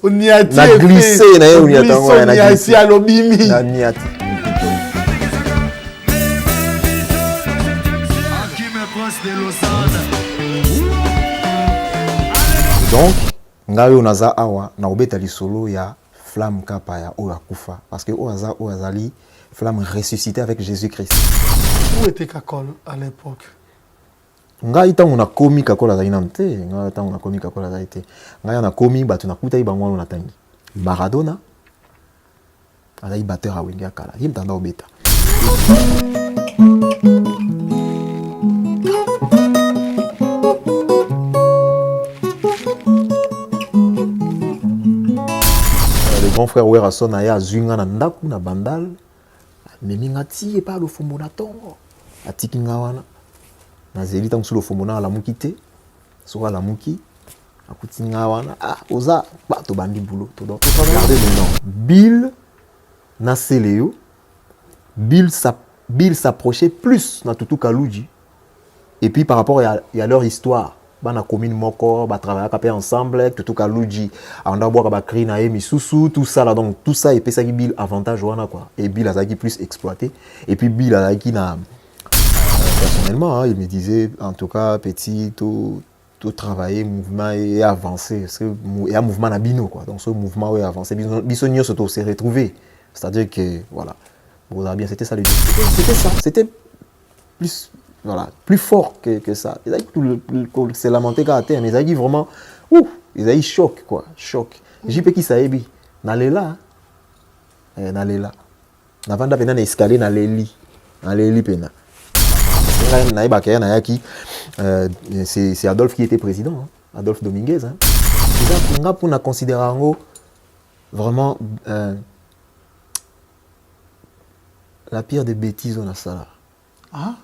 Oniati na glissé na yo oniatango na glissé alobimi na niati. Donc ngayo naza awa na obeta lisolo ya flamme kapa ya oya kufa parce que oaza oazali flamme ressuscité avec Jésus-Christ. Où était Kakol à l'époque? Ngai tango na komi Kakol azali na te, ngai tango na komi Kakol azali te. Ngai na komi batu na kuta ibango na tangi. Maradona azali batteur a wengi akala. Yimtanda obeta. Grand frère Werason aya zwinga na ndaku na bandal memi ngati pa lo fombo na tongo atiki ngawana na zeli tangu sulo fombo na la mukite so la muki akuti ngawana oza ba to bandi boulot to donc regardez maintenant Bill na Seleo Bill s'approchait plus na Tutu Kaluji et puis par rapport à leur histoire bana commune moko ba travailler capé ensemble Tutu Kaluji anda boka ba créer na misusu tout ça là donc tout ça et pesa ki Bill avantage wana quoi et Bill azaki plus exploité et puis Bill azaki na personnellement il me disait en tout cas petit tout travailler mouvement et avancer il y a mouvement na bino quoi donc ce mouvement est avancé biso nyo surtout s'est retrouvé c'est-à-dire que voilà vous avez bien c'était ça c'était plus voilà, plus fort que ça. Ils ont c'est lamenté qu'à terre, mais ils ont dit vraiment, ils ont eu choc quoi, choc. J'ai pas qui ça ébi, n'allez là, n'allez là. N'avant d'aller dans l'escalier, n'allez li pena. C'est Adolphe qui était président, hein? Adolphe Dominguez. Hein? On a pour nous considérer vraiment la pire des bêtises on a ça là. Ah?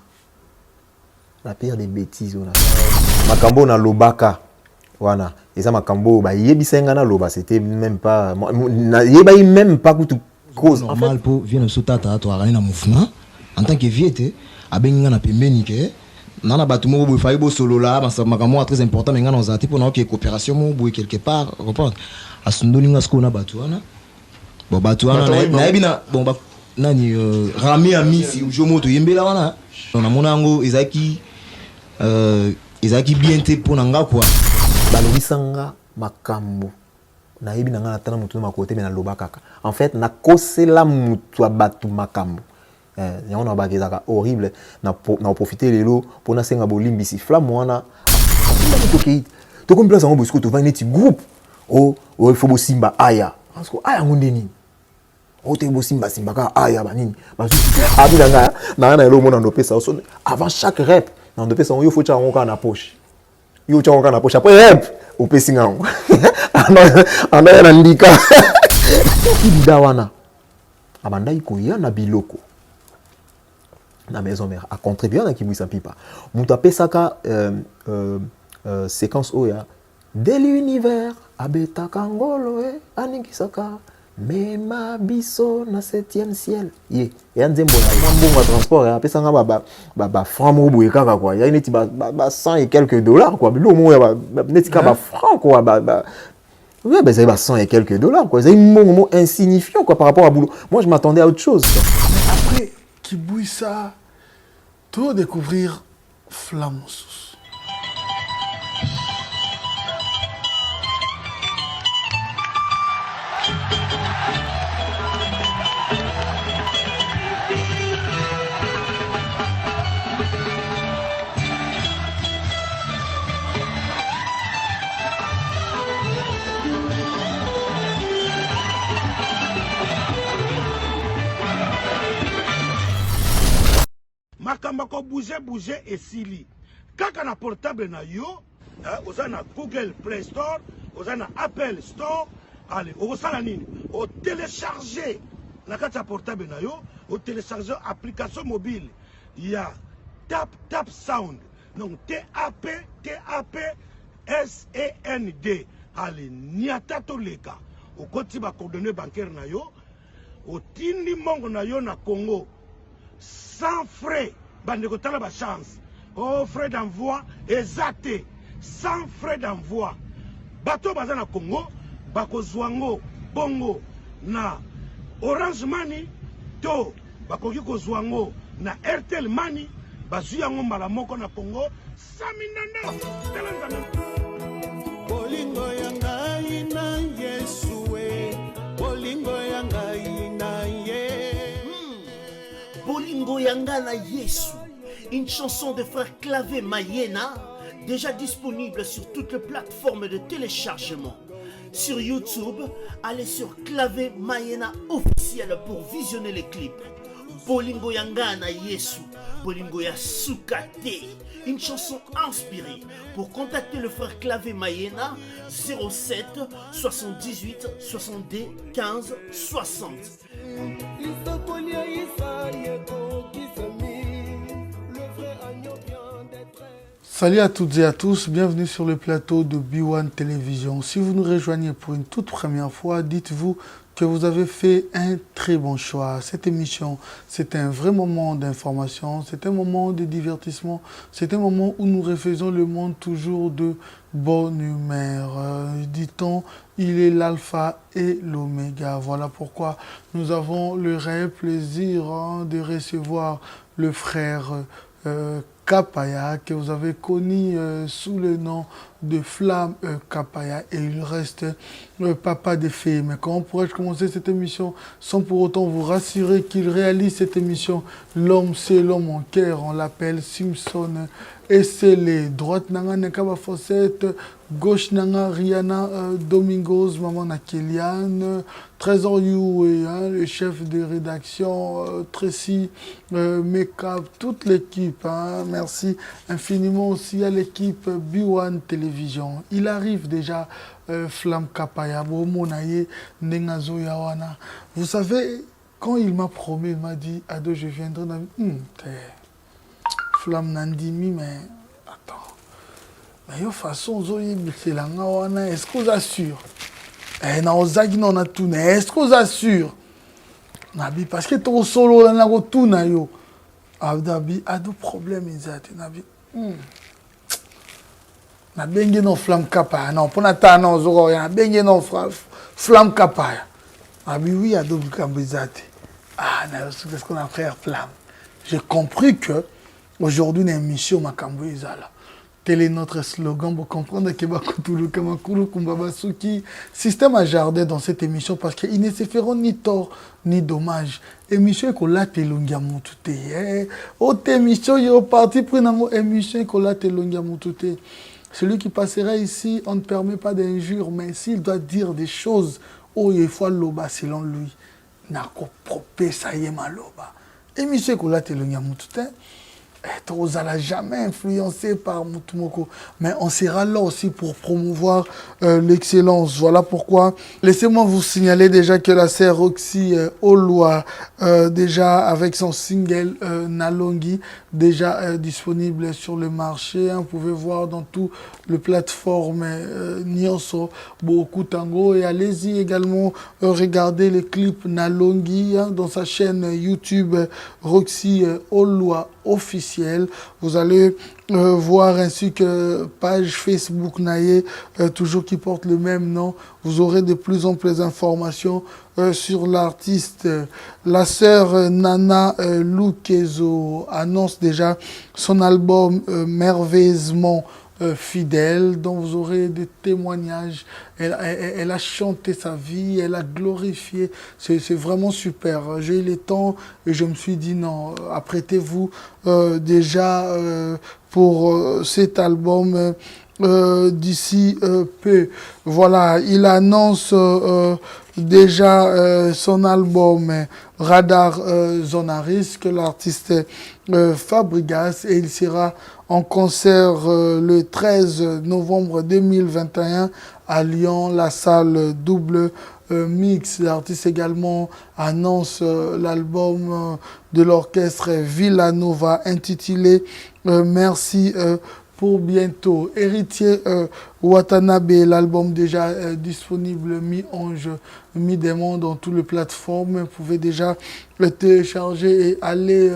La pire des bêtises on a makambo na lobaka wana eza makambo ba yebisenga na loba c'était même pas yeba même pas tout cause normal en fait pour vient sotata to arana mouvement en tant que viete abenga na pembeni ke nana batumo bo fayi bo solo là makambo très important mais ngana ozati pour na que coopération mo bo quelque part comprendre asundoni ngasko na batuana bon batuana na ebina bon ba nani rami ami si jomo to yembela wana on a monango ezaki bien te ponanga quoi balobisanga makambo na yebi nanga natana mutu na côté mais na loba kaka en fait na kosela mutu batu makambo yango na bakezaka horrible na profiter lelo pona senga bolimbisi flamme wana to comme place en bosco to va neti groupe il faut bosimba aya parce que aya ngondeni ote bosimba ka aya banini abinanga na elo mona ndopé ça avant chaque rep na ndopé ça yo faut tcha ngoka na poche yo tcha ngoka na poche après rep au pesinga ngo ana na ndika ibida wana abanda ikoya na biloko na maison mère a contribué na kibwisa pipa mutu apesaka séquence oya de l'univers abeta kangolo anikisaka Mema biso na 7e ciel. Ye, ya nzembo na mbongo transport ya pesa nga ba franc mo boye kaka quoi. Ya neti ba 100 et quelques dollars quoi. Bilo mo ya neti ka ba franc quoi ouais, ben ça va 100 et quelques dollars quoi. C'est un mot insignifiant quoi par rapport à boulot. Moi je m'attendais à autre chose quoi. Après Kibouissa, tout découvrir Flamoussous. Makamba ko bouger et sili. Kaka na portable na yo, oza na Google Play Store, oza na Apple Store, allez, osala nini? O télécharger na kata portable na yo, o télécharger application mobile. Il y a Tap Sound. Donc TAP SAND. Allez, niata to leka. O koti ba coordonnées bancaires na yo, o tindi mongo na yo na Congo. Sans frais, bandeko tala ba chance. Oh, frais d'envoi, exacté. Sans frais d'envoi. Bateau bazana Congo, bakozwa yango bongo na Orange Money to bakoki kozwa yango na Airtel Money bazwi yango mbala moko na Congo 100 000 bolingo ya ngai na Yesu bolingo ya ngai na ye bolingo ya ngai na Yesu, une chanson de frère Clavé Mayena, déjà disponible sur toutes les plateformes de téléchargement. Sur YouTube, allez sur Clavé Mayena officiel pour visionner les clips. Bolingo Yangana Yesu, Bolingo Yasukate, une chanson inspirée. Pour contacter le frère Clavé Mayena, 07 78 62 15 60. Salut à toutes et à tous, bienvenue sur le plateau de B1 Télévision. Si vous nous rejoignez pour une toute première fois, dites-vous que vous avez fait un très bon choix. Cette émission, c'est un vrai moment d'information, c'est un moment de divertissement, c'est un moment où nous refaisons le monde toujours de bonne humeur. Dit-on, il est l'alpha et l'oméga. Voilà pourquoi nous avons le réel plaisir de recevoir le frère Kapaya, que vous avez connu sous le nom de Flamme Kapaya, et il reste papa des filles. Mais comment pourrais-je commencer cette émission sans pour autant vous rassurer qu'il réalise cette émission? L'homme, c'est l'homme en cœur, on l'appelle Simpson. Et c'est les droites nanga Nekaba Fossette, gauche nanga Rihanna Domingos, maman na Kéliane, Trésor You, le chef de rédaction, Tracy, Make-up, toute l'équipe. Merci infiniment aussi à l'équipe B1 Télévision. Il arrive déjà Flamme Kapaya, Monaye, Nengazo Yawana. Vous savez, quand il m'a promis, il m'a dit, Ado, je viendrai dans... Flamme Nandimi, mais attends. Mais de toute façon, est-ce que vous assure? Est-ce que vous assure? Parce que ton solo, on a tout na yo. Abdabi, a deux problèmes, Nabi. Na bengue non Flamme Kapaya. Non, pour n'attendre, non, zoro, na bengue non Flamme Kapaya. Abi, oui, a deux kambizate. Ah, qu'est-ce qu'on a frère Flamme? J'ai compris que aujourd'hui, une émission Makambo Izala. Tel est notre slogan pour comprendre que Bakutulu Kamakulu Kumbabasuki. Système à jardin dans cette émission parce qu'ils ne se feront ni tort ni dommage. Émission qu'on l'a telongia mutute. Autre émission, il est parti pour une émission qu'on l'a telongia mutute. Celui qui passera ici, on ne permet pas d'injure, mais s'il doit dire des choses, oh, il faut loba selon lui. Nako propé ça y est maloba. Émission qu'on l'a telongia mutute. On n'a jamais influencé par Mutumoko, mais on sera là aussi pour promouvoir l'excellence. Voilà pourquoi, laissez-moi vous signaler déjà que la sœur Roxy Olwa, déjà avec son single Nalongi, déjà disponible sur le marché. Vous pouvez voir dans toutes les plateformes Nyonso, beaucoup Tango. Et allez-y également regarder les clips Nalongi dans sa chaîne YouTube Roxy Olwa officiel. Vous allez voir ainsi que page Facebook Naye, toujours qui porte le même nom. Vous aurez de plus en plus d'informations sur l'artiste. La sœur Nana Lukezo annonce déjà son album Merveilleusement fidèle, dont vous aurez des témoignages. Elle a chanté sa vie, elle a glorifié. C'est vraiment super. J'ai eu le temps et je me suis dit non, apprêtez-vous déjà pour cet album d'ici peu. Voilà, il annonce déjà son album Radar Zonaris, que l'artiste Fabregas, et il sera en concert le 13 novembre 2021 à Lyon, la salle double mix. L'artiste également annonce l'album de l'orchestre Villanova intitulé Merci pour bientôt. Héritier Watanabe, l'album déjà disponible mi-ange, mi-démon dans toutes les plateformes. Vous pouvez déjà le télécharger et aller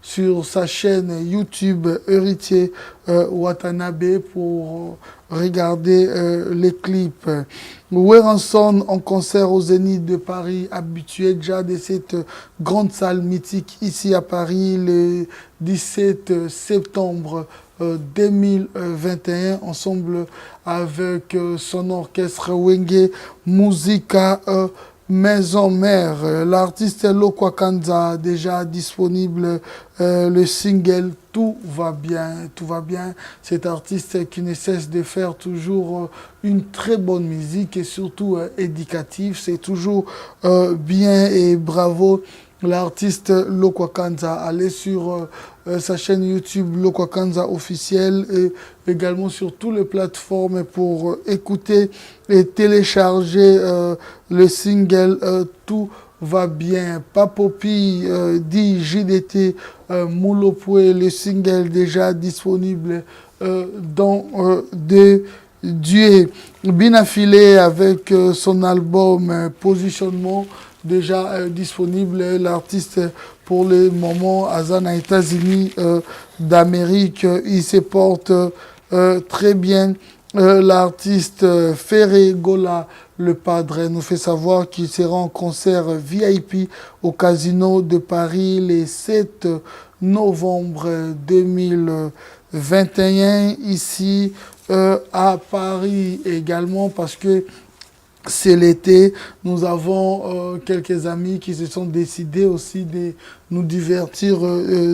sur sa chaîne YouTube Héritier Watanabe pour regarder les clips. Werenson en concert au Zénith de Paris, habitué déjà de cette grande salle mythique ici à Paris le 17 septembre 2021, ensemble avec son orchestre Wenge Musica Maison Mère. L'artiste Lokwa Kanza déjà disponible, le single Tout va bien, tout va bien. Cet artiste qui ne cesse de faire toujours une très bonne musique et surtout éducative. C'est toujours bien et bravo. L'artiste Lokwa Kanza, allez sur sa chaîne YouTube Lokwa Kanza officielle et également sur toutes les plateformes pour écouter et télécharger le single Tout va bien. Papopi dit JDT Moulopoué, le single déjà disponible dans des duets. Bien affilé avec son album Positionnement déjà disponible. L'artiste pour le moment Azana États-Unis d'Amérique, il se porte très bien. L'artiste Ferré Gola, le padre, nous fait savoir qu'il sera en concert VIP au Casino de Paris le 7 novembre 2021 ici à Paris également, parce que c'est l'été. Nous avons quelques amis qui se sont décidés aussi de nous divertir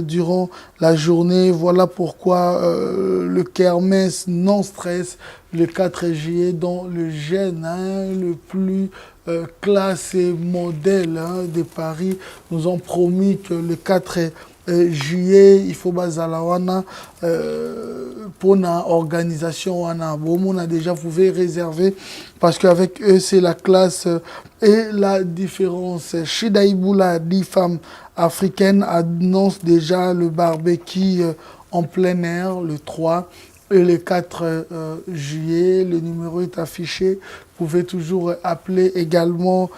durant la journée. Voilà pourquoi le kermesse non stress le 4 juillet dans le Gène, le plus classe et modèle de Paris. Nous ont promis que le 4 juillet, il faut bazalawana pour la organisation wana. On a déjà pouvez réserver parce qu'avec eux c'est la classe et la différence. Shida Iboula, 10 femmes africaines, annonce déjà le barbecue en plein air le 3 et le 4 juillet. Le numéro est affiché. Vous pouvez toujours appeler également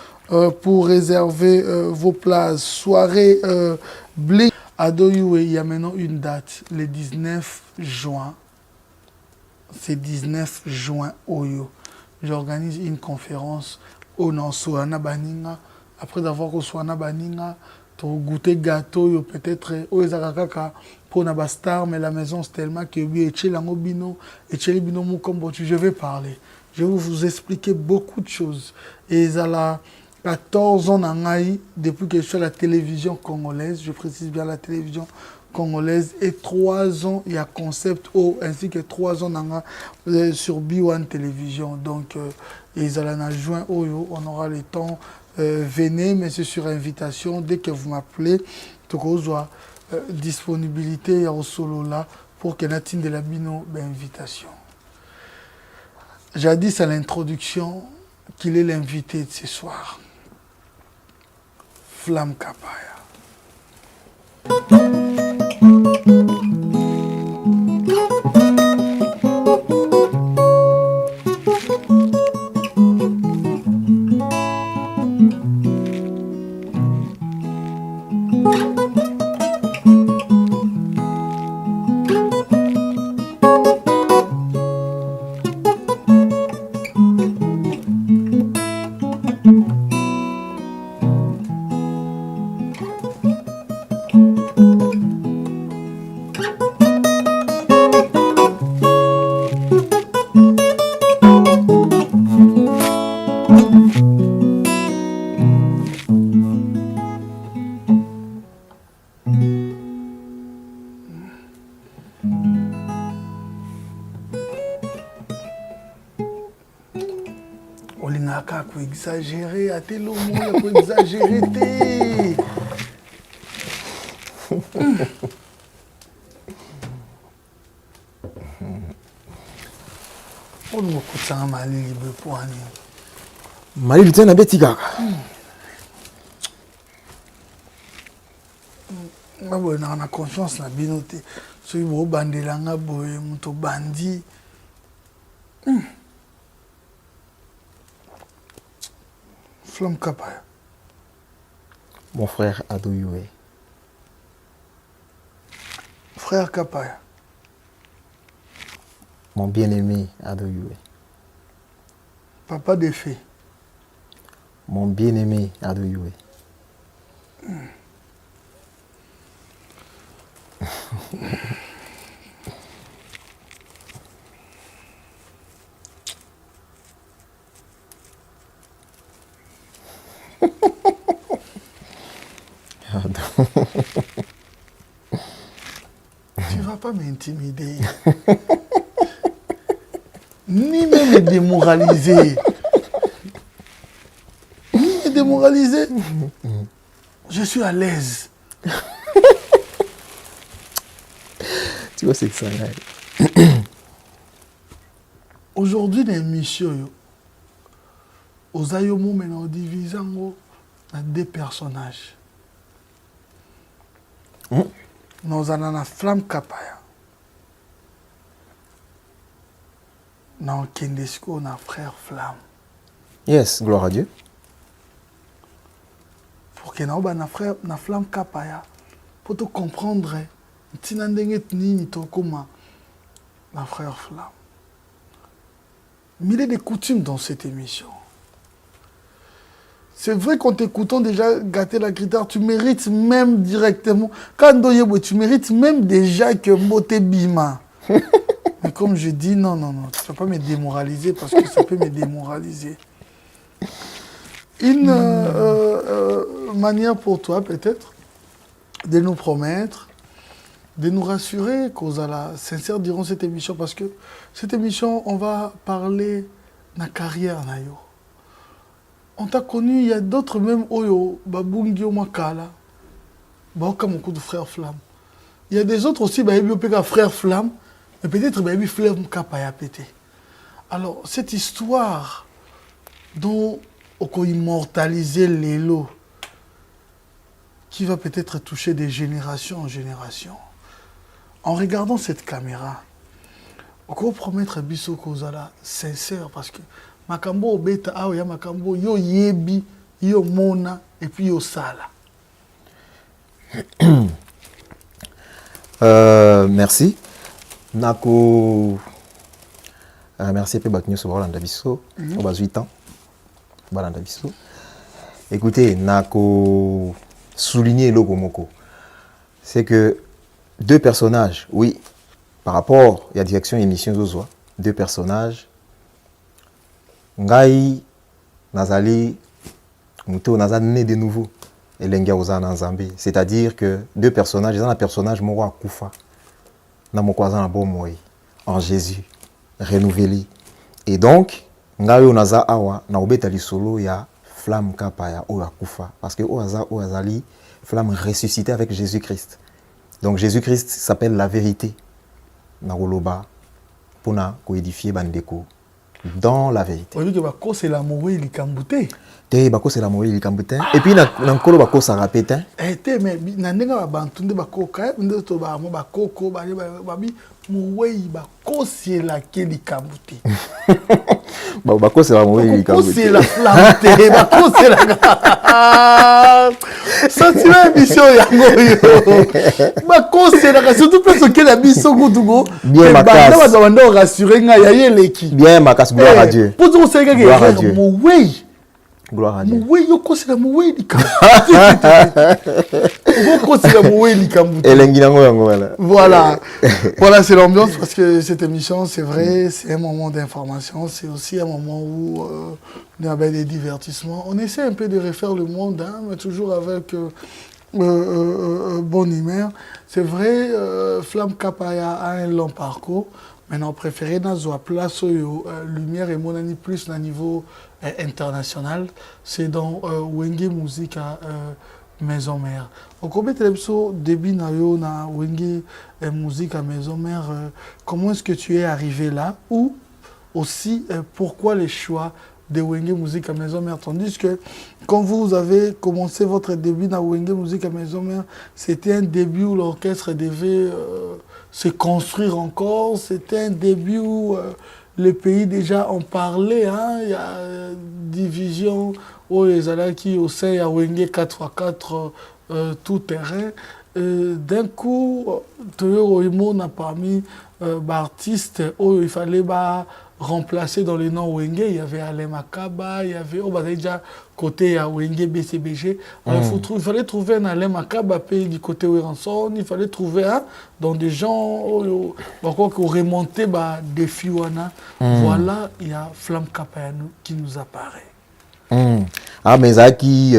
pour réserver vos places. Soirée Blink à Doyoué, il y a maintenant une date, le 19 juin. C'est 19 juin Oyo. J'organise une conférence au Nansoana Baninga. Après avoir reçu Soana Baninga, tu goûter gâteau, peut-être au Ezakaka pour na star, mais la maison c'est tellement que je vais parler. Je vais vous expliquer beaucoup de choses. Et ça 14 ans depuis que je suis à la télévision congolaise, je précise bien la télévision congolaise, et 3 ans il y a Concept O, ainsi que 3 ans sur B1 Télévision. Donc, ils allaient en juin, on aura le temps. Venez, mais c'est sur invitation. Dès que vous m'appelez, tu as disponibilité au solo là pour que Natine de la Bino invitation. J'ai dit à l'introduction qu'il est l'invité de ce soir. Flamme Kapaya. Olingaka ko exagérer, à tel au monde ko exagérer té. On nous coûte mali libre pour ani. Mali lutin na beti kaka. Ma on a confiance na binote. So il bo bandelanga boye muto bandi. Flamme Kapaya. Mon frère Adoyoué. Frère Kapaya. Mon bien-aimé Adoyoué. Papa des filles. Mon bien-aimé Adoyoué. Tu ne vas pas m'intimider. Ni même me démoraliser. Ni me démoraliser. Je suis à l'aise. Tu vois, c'est que ça. Aujourd'hui, dans l'émission, aux ayomo maintenant divisant en deux personnages. Nous avons la Flamme Kapaya. Nous avons Kendesko, notre frère Flamme. Yes, gloire à Dieu. Pour que nous ayons la Flamme Kapaya, pour te comprendre, tu n'as pas comment la frère Flamme. Mais il y a des coutumes dans cette émission. C'est vrai qu'en t'écoutant déjà gâter la guitare, tu mérites même directement. Quand tu mérites même déjà que Moté Bima. Mais comme je dis, non, tu ne vas pas me démoraliser parce que ça peut me démoraliser. Une manière pour toi, peut-être, de nous promettre, de nous rassurer qu'on a la sincère durant cette émission. Parce que cette émission, on va parler de la carrière. On t'a connu, il y a d'autres même Oyo, Babungi Makala, Baoka mon coup de frère Flamme. Il y a des autres aussi, frère Flamme, mais peut-être Flamme Kapaya pété. Alors, cette histoire dont on peut immortaliser les lots, qui va peut-être toucher des générations en génération. En regardant cette caméra, on peut promettre Bisso Kozala sincère parce que Makambo Beta Aoya Makambo Yo Yebi, Yo Mona et puis Yo Sala. Merci. Nako. Merci peu Baknyo sur Balanda Bisso. On a 8 ans. Balanda Bisso. Écoutez, Nako souligner Logomoko. C'est que deux personnages, oui, par rapport à la direction émission Zozwa, deux personnages. Ngai Nazali Muto Nazali né de nouveau et Lenga Ozana Nzambe. C'est-à-dire que deux personnages, ils ont un personnage Moro Akufa, Namokwazana Bomoi, en Jésus, renouvelé. Et donc, Ngai Onaza Awa, Naobetali Solo, il y a Flamme Kapaya, Oya Kufa. Parce que Oazali, Flamme ressuscité avec Jésus-Christ. Donc Jésus-Christ s'appelle la vérité. Naroloba, Pona, coédifié Bandeko. Dans la vérité. Oui, que c'est la mouille li kambouté. C'est la mouille li kambouté. Et puis nankolo bako ça répète. Mais nandenga bantunde bako kaya ndeto ba mo bako ko ba babi mouille bako c'est la ke li kambouté. Bako c'est la mouille li kambouté. C'est la flamme bako c'est la. Ça c'est la mission yango. Bako c'est la surtout parce que la mission godugo. Bien makas. Ba rassurer nga ya yeleki. Bien makas. Gloire à Dieu. Pour dire c'est gloire à Dieu. Mouille. Gloire à Dieu. Oui, c'est la mouille li kambouté. Voilà. Voilà, c'est l'ambiance parce que cette émission, c'est vrai, c'est un moment d'information, c'est aussi un moment où il y a des divertissements. On essaie un peu de refaire le monde, hein, mais toujours avec bonne humeur. C'est vrai, Flamme Kapaya a un long parcours. Maintenant, préféré dans la place lumière et mon année plus à niveau international, c'est dans Wenge Musique à Maison Mère. Au combien de début na Wenge Musique à Maison Mère, comment est-ce que tu es arrivé là? Ou aussi, pourquoi le choix de Wenge Musique à Maison Mère. Tandis que quand vous avez commencé votre début dans Wenge Musique à Maison Mère, c'était un début où l'orchestre devait se construire encore. C'était un début où le pays déjà en parlait. Hein. Il y a division où les Alaki au sein, il y a Wenge 4x4 tout terrain. D'un coup, Toyo Oimo n'a parmi artistes où il fallait remplacer dans le nom Wenge. Il y avait Alain Makaba, il y avait déjà côté Wenge BCBG. Alors, il fallait trouver un Alain Makaba du côté Weranson. Il fallait trouver dans des gens qui ont remonté des Fiwana. Voilà, il y a Flamme Kapaya qui nous apparaît. Ah, mais Zaki,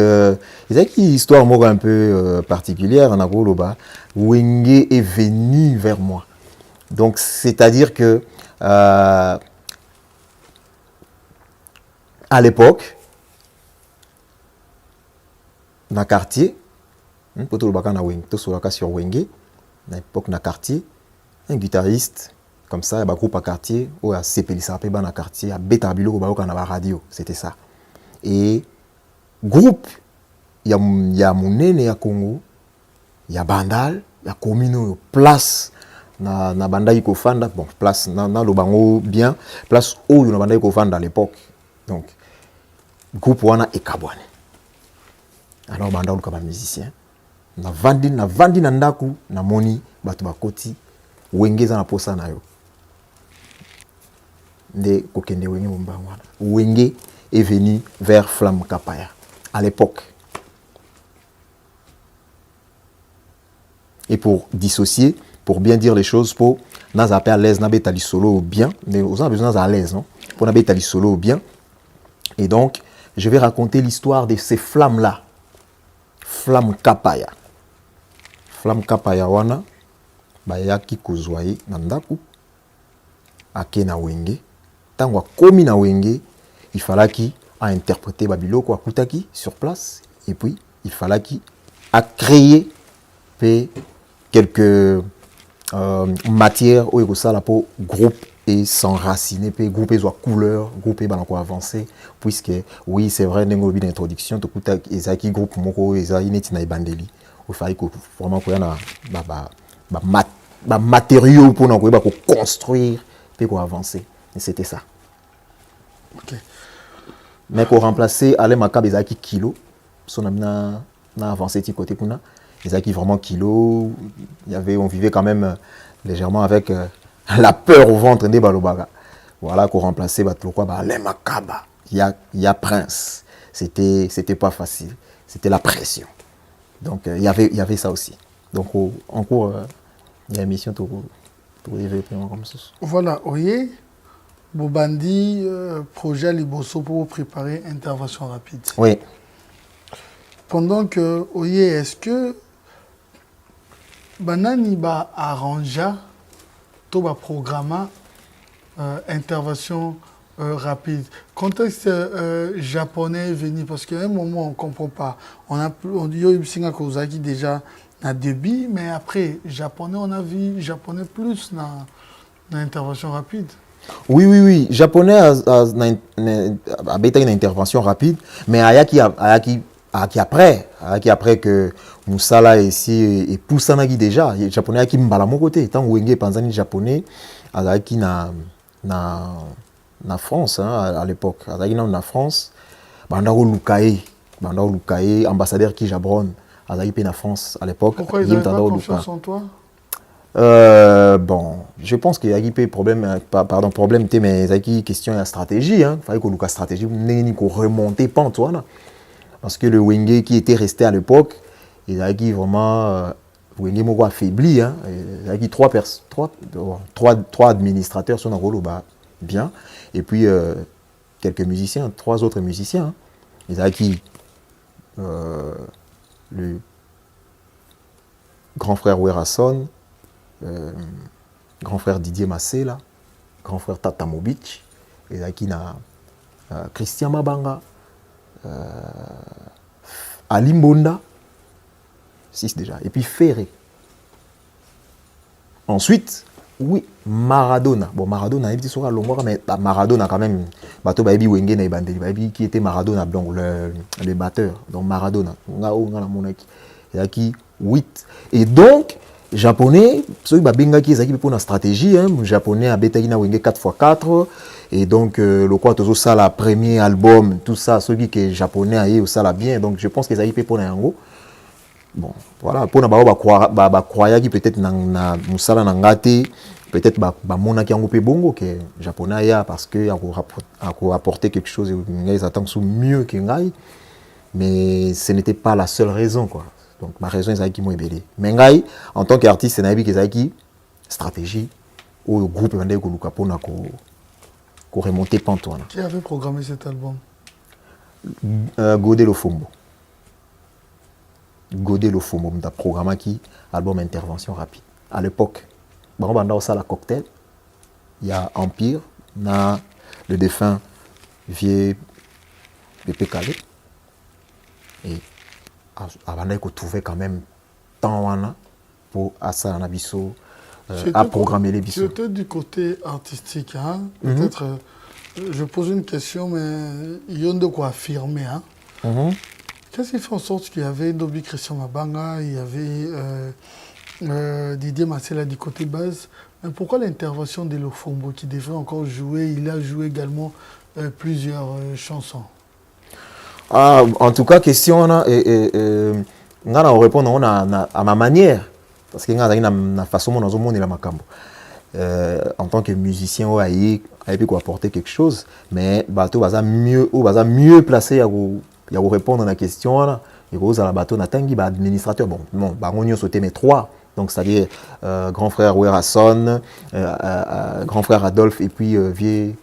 histoire moi un peu particulière en Agoloba. Wenge est venu vers moi. Donc, c'est-à-dire que à l'époque, dans le quartier, sur Wenge, à l'époque, dans le quartier, un guitariste, comme ça, il y a un groupe à quartier, où il y a CPLISA, dans le quartier, il y a Betabilo, il y a la radio, c'était ça. Et groupe, il y a Mounene, il y a Congo, il y a Bandal, il y a Comino, place na Bandai Kofanda, bon, place na le bango bien, place où il y a Bandai Kofanda à l'époque. Donc, groupe wana et Kabwane. Alors, Bandal comme musicien. Na vandi na ndaku, na moni, batu bakoti, Wenge za na posa na yo. Nde kokende Wenge mumba wana. Wenge est venu vers Flamme Kapaya à l'époque. Et pour dissocier, pour bien dire les choses, pour nous appeler à l'aise, nous avons solo bien, mais nous avons besoin à l'aise, non? Pour nous avons solo bien. Et donc, je vais raconter l'histoire de ces flammes-là. Flamme Kapaya. Flamme Kapaya wana, bayaki kozwaye nandaku, ake na Wenge. Tangwa komi na Wenge, il fallait qu'il a interprété Babiloko à Koutaki sur place. Et puis, il fallait qu'il a créé quelques matières où il ça pour groupe et s'enraciner, puis groupe et soit couleur, groupe et balanco avancé. Puisque, oui, c'est vrai, dans le d'introduction, tout Koutaki, et groupe moko, et ça, il est na bandeli. Il fallait que vraiment qu'il y ait un matériau pour construire, puis pour avancer. Et c'était ça. Ok. Mais pour remplacer Alain Makab, ils ont kilo. On a avancé du côté kuna. Ils ont vraiment kilo. On vivait quand même légèrement avec la peur au ventre des balobaga. Voilà qu'on remplaçait Alain Makab. Il y a Prince. C'était pas facile. C'était la pression. Donc il y avait ça aussi. Donc en cours, il y a une mission pour développer comme ça. Voilà, oui. Bobandi, projet Liboso pour préparer intervention rapide. Oui. Pendant que, oui, est-ce que Banani va arranger tout le programme intervention rapide. Contexte japonais est venu parce qu'à un moment on ne comprend pas. On dit que déjà un débit, mais après japonais on a vu japonais plus dans l'intervention rapide. Oui. Japonais a une intervention rapide, mais après que Moussala ici et Poussanagi déjà, les Japonais a qui m'bala mon côté. Tant Wenge Panzani japonais, a qui na France à l'époque, a qui na France, Bandaro Lukae, ambassadeur qui Jabron, a qui na France à l'époque. Pourquoi ils n'ont pas confiance en toi? Bon, je pense qu'il y a un problème, mais il y a une question de stratégie. Il fallait que la stratégie ne remonte pas, Antoine. Parce que le Wenge qui était resté à l'époque, il a vraiment Wenge moko affaibli. Il a trois administrateurs sont en rôle bien. Et puis quelques musiciens, 3 autres musiciens. Il a le grand frère Werason, grand frère Didier Massela, grand frère Tata Mobic, et là qui n'a Christian Mabanga, Ali Mbonda, 6 déjà, et puis Ferré. Ensuite, oui, Maradona. Bon, Maradona, il dit sur mais Maradona quand même. Bateau Baby Wenge na Ibandeli. Baby qui était Maradona, donc le batteur. Donc Maradona. Il y a qui 8. Et donc, japonais, ceux qui babenga qui est pour une stratégie, hein, japonais a Betagina Wenge 4x4. Et donc, le quoi, tout ça, le premier album, tout ça, ceux qui est japonais a eu ça là bien. Donc, je pense qu'ils a eu pour Nango. Bon, voilà, pour na croire qui peut-être na musala nangate, peut-être mona qui ngopé bongo que japonais ya parce que a apporter quelque chose ils attendent sous mieux que ngai, mais ce n'était pas la seule raison quoi. Donc ma raison c'est qui moi belé. Mais ngai en tant qu'artiste na bi que qui stratégie au groupe vendé ko luka pona ko remonter pantoine. Qui avait programmé cet album? Godé Lofombo. Godé Lofombo, un programme qui album intervention rapide. À l'époque, on a aussi la cocktail. Il y a Empire, na le défunt vieux Pépé Calais. Et avant qu'on trouvait quand même temps pour Asa Nabiso à programmer les bisous. C'était du côté artistique, hein? Peut-être. Je pose une question, mais il y a de quoi affirmer, hein? Qu'est-ce qui fait en sorte qu'il y avait Dobi Christian Mabanga, il y avait Didier Marcella du côté base, mais pourquoi l'intervention de Lofombo qui devrait encore jouer? Il a joué également plusieurs chansons. En tout cas, question, on répond à ma manière, parce que na façon dont on la macambo. En tant que musicien, on a pu apporter quelque chose, mais bateau va mieux placé à vous répondre à la question là. Et vous à la bateau natangi administrateur bon on y sauté mais 3 donc c'est-à-dire grand frère Werasson, grand frère Adolphe et puis vieux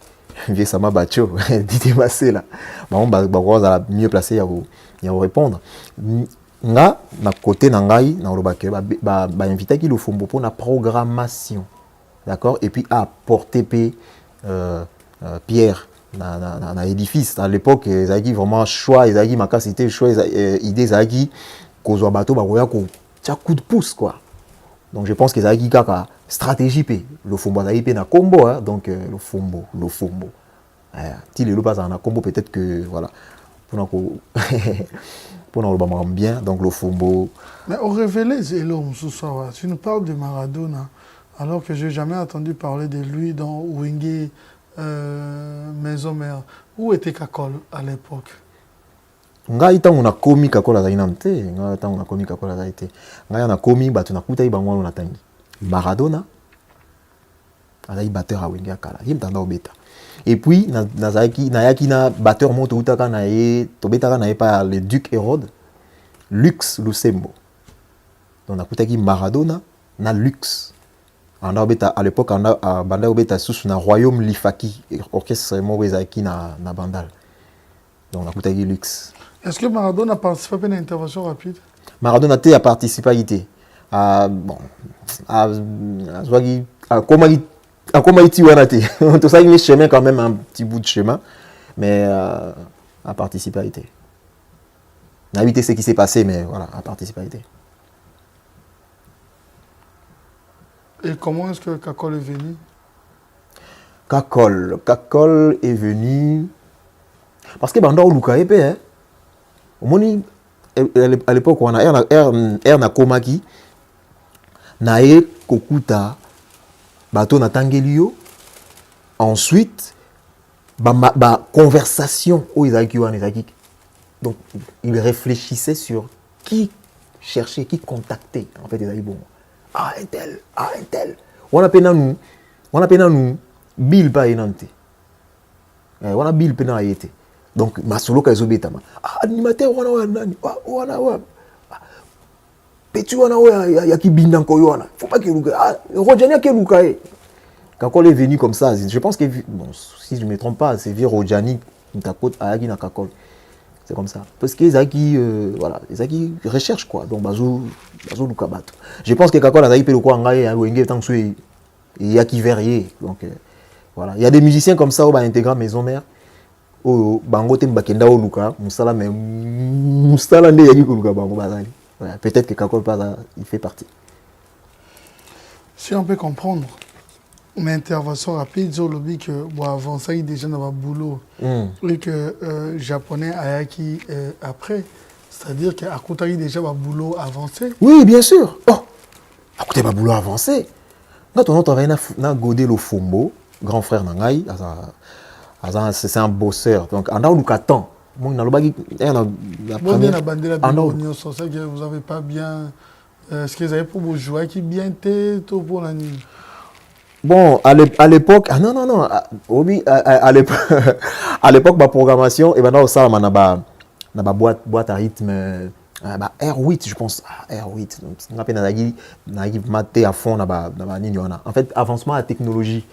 Sama Bacho Didier Massé là bon vous à mieux placé à vous répondre nga na côté nangai na lobake invité qui le Fombo pour la programmation d'accord et puis apporter Pierre dans l'édifice à l'époque ils avaient vraiment choix ils avaient ma capacité choix idées ils avaient qu'on bateau ko tcha coup de pouce quoi donc je pense qu'ils avaient kaka stratégie le Fombo avaient na combo hein, donc le Fombo ti le pas en combo peut-être que voilà pour nous bien donc le Fombo mais on révélait Zelo ce soir tu nous parles de Maradona alors que je n'ai jamais entendu parler de lui dans Wenge Maison Mère. Où était Kakol à l'époque? Ngai tango na komi Kakol azali namte, ngai tango na komi Kakol azali te. Ngai na komi batu na kuta ibango na tangi. Maradona azali batteur a Wenge akala. Yimtanda obeta. Et puis na yaki na batteur moto utaka na ye to betaka na ye pa le duc Hérode Lux Lusembo. Donc na kuta ki Maradona na Lux. À l'époque, on a bandé obeta sous na royaume Lifaki, orchestre Mowezaki na bandal. Donc on a coûté luxe. Est-ce que Maradona a participé à une intervention rapide? Maradona a participé bon, comment il wana tout ça il chemin quand même un petit bout de chemin, mais a participé n'a évité ce qui s'est passé, mais voilà, a participé. Et comment est-ce que Kakol est venu? Kakol est venu parce que Banda Luka épée hein. Moni à l'époque on a air na komaki na e kokuta bato na tangelio ensuite ba conversation au Isaki donc il réfléchissait sur qui chercher, qui contacter en fait Isaki bon. Ah un tel on a nous Bill pas enante on a Bill pena été donc masolo ka ezobetama animateur wana petit wana ya kibinda nko yona faut pas que luka Rodjani ke luka Kakol est venu comme ça je pense que bon si je me trompe pas c'est vieux Rodjani Ntakot ayaki na Kakol c'est comme ça parce que Zaki voilà Zaki recherche quoi donc bazo luka bato je pense que Kakol a pe le quoi ngai wenge tant que il y a qui verrier donc voilà il y a des musiciens comme ça au ba intégrer maison mère au bango te bakenda o luka musala mais musala ne yaki ko luka bango bazali voilà peut-être que Kakol pas il fait partie si on peut comprendre Mais intervention rapide sur le but que bon avant ça il déjà dans le boulot et que japonais ayaki après c'est-à-dire qu'à côté déjà va boulot avancé. Oui, bien sûr. Oh, à côté va boulot avancé. Quand on travaille na Godé le Fombo, grand frère Nangai, c'est un bosseur. Donc on a eu le temps. Bon, on a la première bandé la sur ça que vous avez pas bien est-ce que vous avez pour vous jouer qui bien tête pour la nuit. Bon, à l'époque, ah non, à l'époque, ma programmation, et maintenant, ça, on a ma boîte à rythme, R8, je pense, R8. Donc, on a maté à fond, en fait, avancement à la technologie.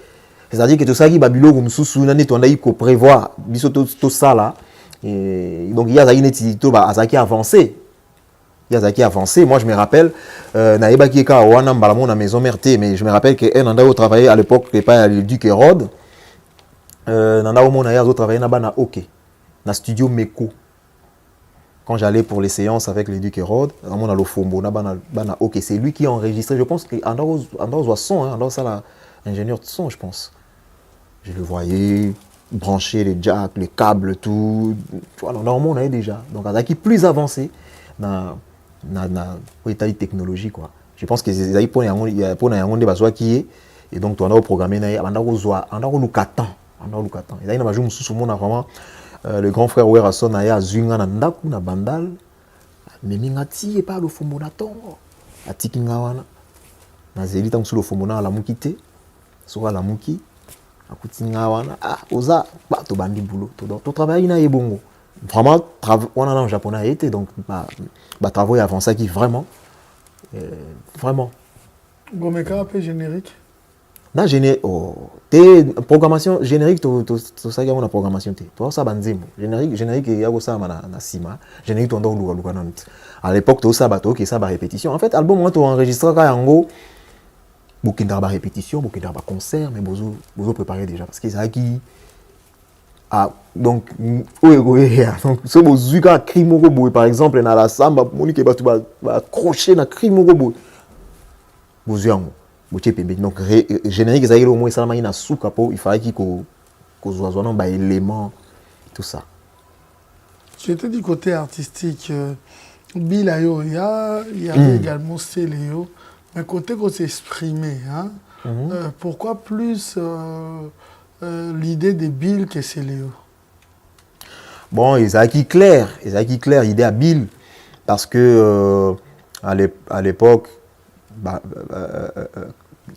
C'est-à-dire que tout ça, qui babilo, comme sous on a prévoir, tout ça là. Et donc, il y a une étude qui a avancé. Yazaki avancé. Moi, je me rappelle, Naïba qui est à la maison mère, mais je me rappelle qu'un anda travaillé à l'époque, qui pas le Duc Hérode. Nanda au monde a travaillé na OK, na studio Meko. Quand j'allais pour les séances avec le Duc Hérode, on a le Fombo, na OK. C'est lui qui a enregistré. Je pense qu'Anda voit son, Anda ça la ingénieur de son, je pense. Je le voyais brancher les jacks, les câbles, tout. Tu vois, normalement on avait déjà. Donc Yazaki plus avancé na état de technologie quoi. Je pense que c'est pour des besoins qui est et donc tu as programmé na anda ko lukatan et là na jour mususu mona vraiment le grand frère Werason na ya zwinga na ndaku na bandal mais mingati et pas le fombo na tongo atiki ngawana na zeli tant sur le fombo na la mukite sur la muki akuti ngawana oza ba to bandi boulot to travail na ebongo. Vraiment, on a en japonais a été, donc travaux avancés qui vraiment. Gomeka, peu générique. Là, programmation générique, tout ça, il y a une programmation. Tout ça, générique, il y a ça, na sima. Générique, on doit à l'époque, tout ça, bateau, qui ça, répétition. En fait, album, on enregistre quand en gros, beaucoup de répétition, beaucoup de concert, mais vous préparez déjà parce que ça qui. Donc, ce bozuka crime par exemple, dans la samba, Monique va accrocher dans crime robo. Bozuango, donc générique, ça y est au moins ça m'a une souka pour il fallait qu'il soit un élément, tout ça. J'étais du côté artistique, Bilayo, il y avait également Céléo, mais côté qu'on s'exprimait, hein. Pourquoi plus l'idée de Bill que Céléo? Bon, ils ont acquis clair, l'idée à Bill, parce que à l'époque,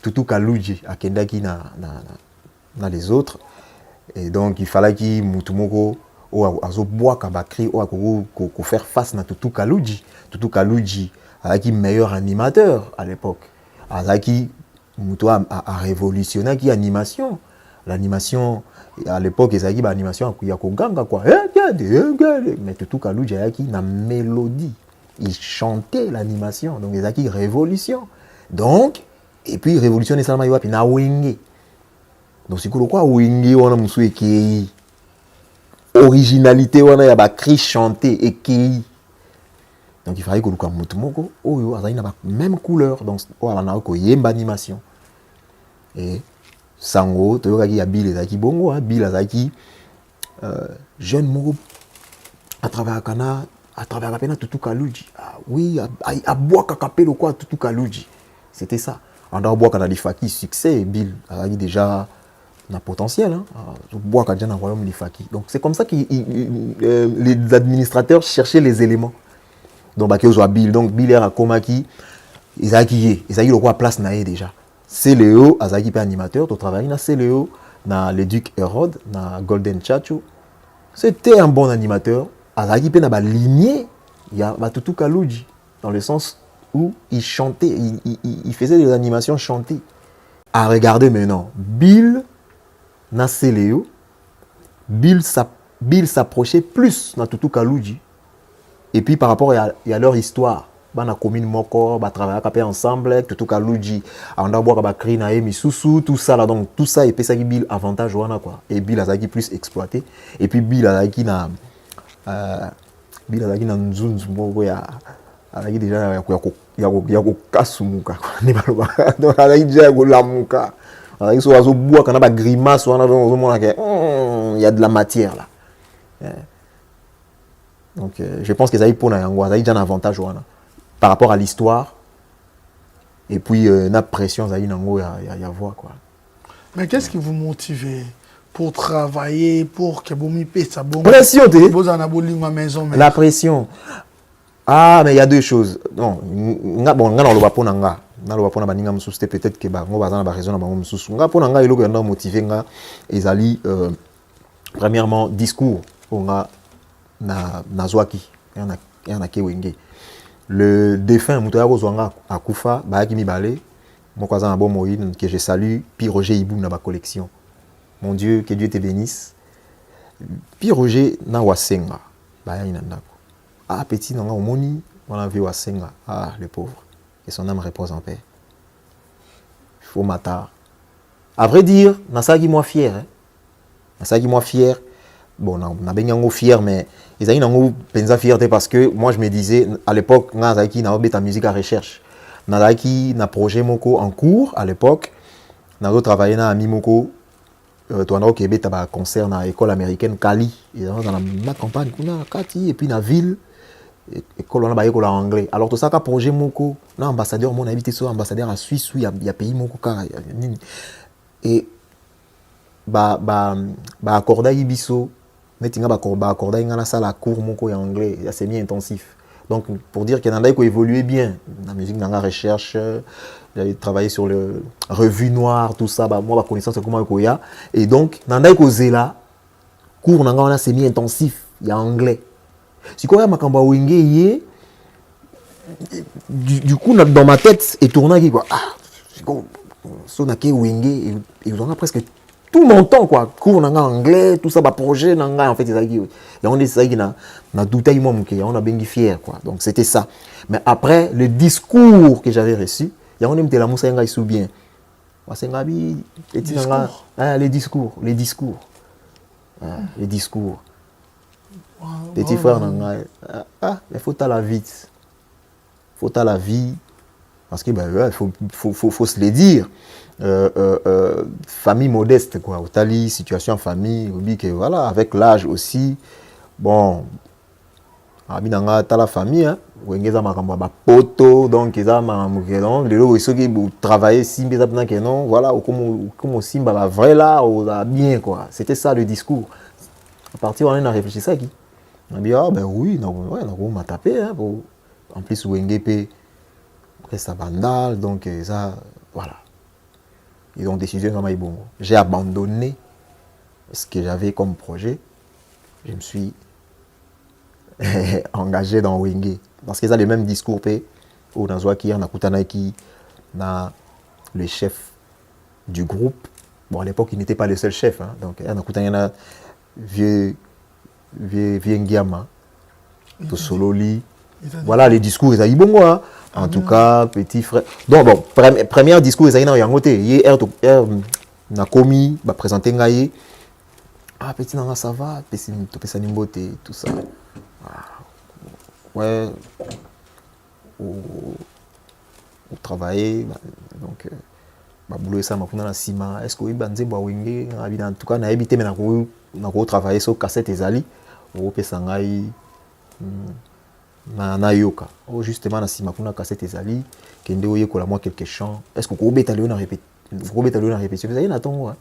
Tutu Kaluji, à Kendaki, na les autres, et donc il fallait qu'il Mutumoko, ou à boire Kabakri, ou à faire face à Tutu Kaluji. Tutu Kaluji, avec le meilleur animateur à l'époque, avec qui a révolutionné l'animation. L'animation, à l'époque, ils avaient l'animation il y a Koganga quoi. Mais Tutu Kaluji a une mélodie. Il chantait l'animation. Donc, ils avaient révolution. Donc, et puis, révolution, ça m'a dit, wenge. Donc, c'est quoi, wenge, on a moussou et originalité, on a cri chanté et qui. Donc, il fallait que le Mutumoko, il a la même couleur. Donc, on a une animation. Et. Sango, il y a Bill Zaki Bongo, Bill Zaki, jeune Moro, à travers la Cana, à travers la peine, Tutu Kaluji. Oui, à boire Kakapelo quoi, Tutu Kaluji. C'était ça. On a boire quand a Faki, succès, Bill a déjà un potentiel. Boire quand a royaume de Faki. Donc c'est comme ça que les administrateurs cherchaient les éléments. Donc, Bill, donc Bill era Komaki, ils ont le roi place naé déjà. Céléo, Azaki est animateur, tu travailles dans Céléo, dans le Duc Hérode, dans Golden Chachu. C'était un bon animateur. Azaki est dans la lignée, il y a Tutu Kaluji, dans le sens où il chantait, il faisait des animations chantées. À regarder maintenant, Bill, dans Céléo, Bill s'approchait plus dans Tutu Kaluji. Et puis par rapport à leur histoire, la commune Moko, travailler ensemble, Tutu Kaluji, on a boire ba cri na misusu, tout ça là, donc tout ça et puis ça qui Bill avantage wana quoi. Et Bill a qui plus exploité. Et puis Bill a qui na nzunzu moko ya a déjà ya ko kasumuka quoi. Donc a déjà ko lamuka. il y a des grimaces, il y a de la matière là. Donc je pense que ça y a un avantage par rapport à l'histoire. Et puis la pression, ça y a voir quoi. Mais qu'est-ce qui vous motive pour travailler, pour que vous puissiez ça bon? Pression, maison. La pression. Ah, mais il y a deux choses. Non, bon, on va pas nanga. On va pas nanga c'était peut-être que on va avoir raison dans mon sous. On va pas nanga il est motivé nga ezali premièrement discours on a na zwaki y en a qui wenge. Le défunt Moutoya Rozwanga akufa ba ki mi balé. Mon cousin bon Moïne que je salue, puis Roger Ibou na ba collection. Mon Dieu, que Dieu te bénisse. Puis Roger na wasenga ba ya inandako. Ah, petit, non, on a vu Wasenga. Ah, le pauvre. Et son âme repose en paix. Il faut m'attendre. À vrai dire, Nasagi moi fier. Hein? Nasagi moi fier. Bon, on a bien fier, mais ils ont une fierté parce que moi je me disais, à l'époque, Nasagi n'a pas de musique à recherche. Nasagi n'a projet Moko en cours à l'époque. N'a travaillé dans Mimoko. Tu as au Québec, tu as un concert dans l'école américaine Cali. Ils sont dans la campagne, et puis dans la ville. École on a école anglais alors tout ça ka projet moko na ambassadeur mon habité sur ambassadeur à Suisse il y a pays moko ka et accorda ibiso netinga accorda ngana sala cours moko en anglais c'est bien intensif donc pour dire qu'il y en a qui évoluer bien la musique dans la recherche j'ai travaillé sur le revue noire tout ça moi ma connaissance comment koya et donc nanda ko zela cours nanga on a semi intensif il y a anglais. Si quoi makamba wenge du coup dans ma tête et tourné quoi ah so na ke wenge et on a presque tout mon temps quoi cours en anglais tout ça ba projet nanga en fait ça qui on est ça qui na douté moi mon on a bien fier quoi donc c'était ça mais après le discours que j'avais reçu il y a on aime la moussa nga sou bien wasenga bi petit nanga les discours petit frère il faut à la vie parce que faut se le dire famille modeste quoi Otali situation en famille que voilà avec l'âge aussi bon abinanga ta la famille hein wengeza makambo ba poto donc eza mamukelon lelo soki travailler simba za que non voilà comme simba ba vrai là ou bien quoi c'était ça le discours à partir on a réfléchi ça qui on a dit ah ben oui on m'a tapé hein pour en plus Wengepe ça bandal donc ça voilà ils ont décidé vraiment bon j'ai abandonné ce que j'avais comme projet je me suis engagé dans Wenge parce qu'ils ont le même discours au Nazwaki on a Kutanaki na le chef du groupe bon à l'époque il n'était pas le seul chef hein, donc on a Kutanaki vieux Ngiama, to Sololi. Voilà les discours, ils ont bon moi. En tout cas, petit frère. Donc bon, premier discours, ils ont eu côté. Hier, na komi, ba présenter ngaye. Ah petit nanga ça va, petit to pesa nimbote tout ça. Ouais. Au travailler donc boulot ça makuna na sima. Est-ce que oui banzembo wenge en tout cas na habité mais na ko travailler sur cassette ezali. Au pesangai na yoka oh justement na sima kuna cassette ezali kende oye kola moi quelques chants est-ce que ko beta na répétition vous avez na tongo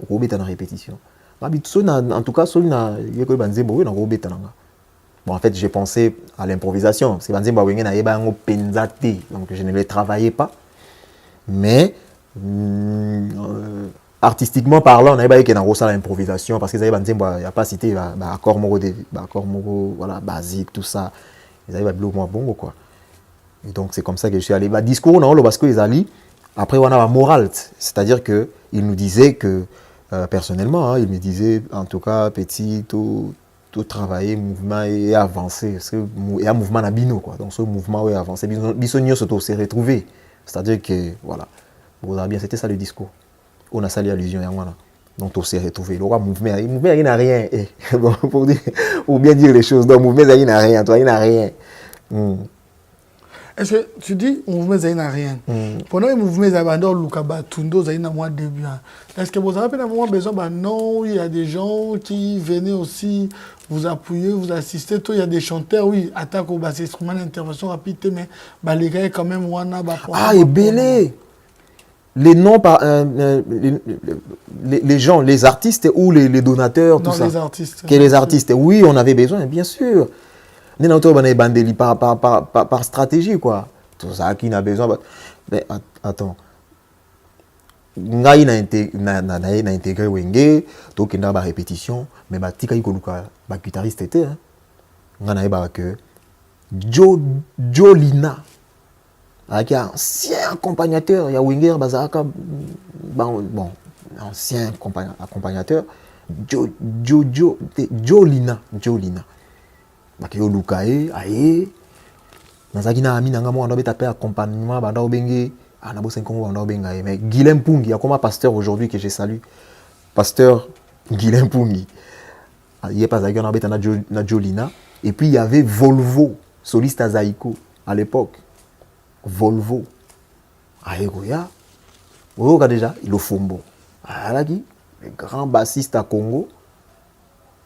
ko beta na répétition en tout cas so na yeko banzembo we na ko beta nanga bon en fait j'ai pensé à l'improvisation parce que banzembo wenge na yeba ngo penzate donc je ne les travaillais pas mais artistiquement parlant, on a eu l'improvisation parce qu'ils avaient dit il n'y a pas cité accord moro voilà basique tout ça ils avaient bleu moi bon quoi et donc c'est comme ça que je suis allé discours non parce que les alliés après on a la morale c'est-à-dire que il nous disait que personnellement hein, il me disait en tout cas petit tout travailler mouvement et avancer parce que il y a un mouvement à bino quoi donc ce mouvement est avancé bisonio se retrouver c'est-à-dire que voilà vous avez bien c'était ça le discours. On a sali allusion à moi donc on s'est retrouvé le mouvement il n'a rien bon pour bien dire les choses donc mouvement il n'a rien toi il n'a rien est-ce que tu dis mouvement ça n'a rien pendant le mouvement ça va dans Lukaba Tundo ça n'a moins début est-ce que vous avez un moment besoin non il y a des gens qui venaient aussi vous appuyer vous assister il y a des chanteurs oui attaque au basse instrument d'intervention rapide mais les gars quand même wana et belé les noms par les gens les artistes ou les donateurs tout ça les artistes les artistes oui on avait besoin bien sûr par stratégie quoi tout ça qui n'a besoin mais attends ngai na intégré wenge donc na ba répétition mais ba tika ikoluka ba guitariste était nga na ba que Jolina avec un ancien accompagnateur ya Wenger bazaka bon ancien accompagnateur Jolina bakio lukae aye nazaki na ami nanga mo ando beta pe accompagnement banda obenge na bo 5 ans banda obenga mais Guilhem Pungi comme pasteur aujourd'hui que je salue pasteur Guilhem Pungi il est pas zaki na beta na Jolina et puis il y avait Volvo soliste à Zaïko à l'époque Volvo aye goya oyoka déjà il au fombo alaki le grand bassiste à Congo.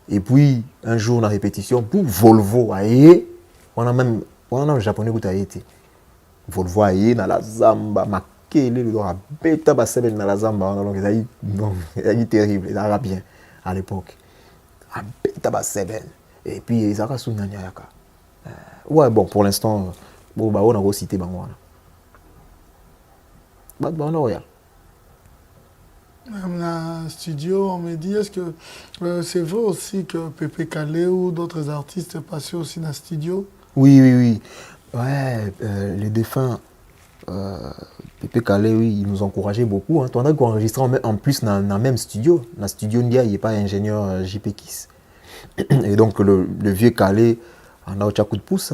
Et puis, un jour, dans la répétition, pour Volvo, aïe, on a un japonais qui a été. Volvo, aïe, dans la zamba, makele, le droit, bêta, basebel, dans la zamba, donc, il a terrible, il a bien, à l'époque. Bêta, basebel. Et puis, il a rassou, nyanyaka. Ouais, bon, pour l'instant, on a aussi cité Bangwana. On a rien. Dans le studio, on me dit, est-ce que c'est vrai aussi que Pépé Calais ou d'autres artistes passaient aussi dans le studio? Oui. Ouais, les défunts, Pépé Calais, oui, ils nous encourageaient beaucoup. On a enregistré en plus dans le même studio. Dans le studio Ndia, il n'y a pas ingénieur JP Kiss. Et donc, le vieux Calais, on a eu un coup de pouce.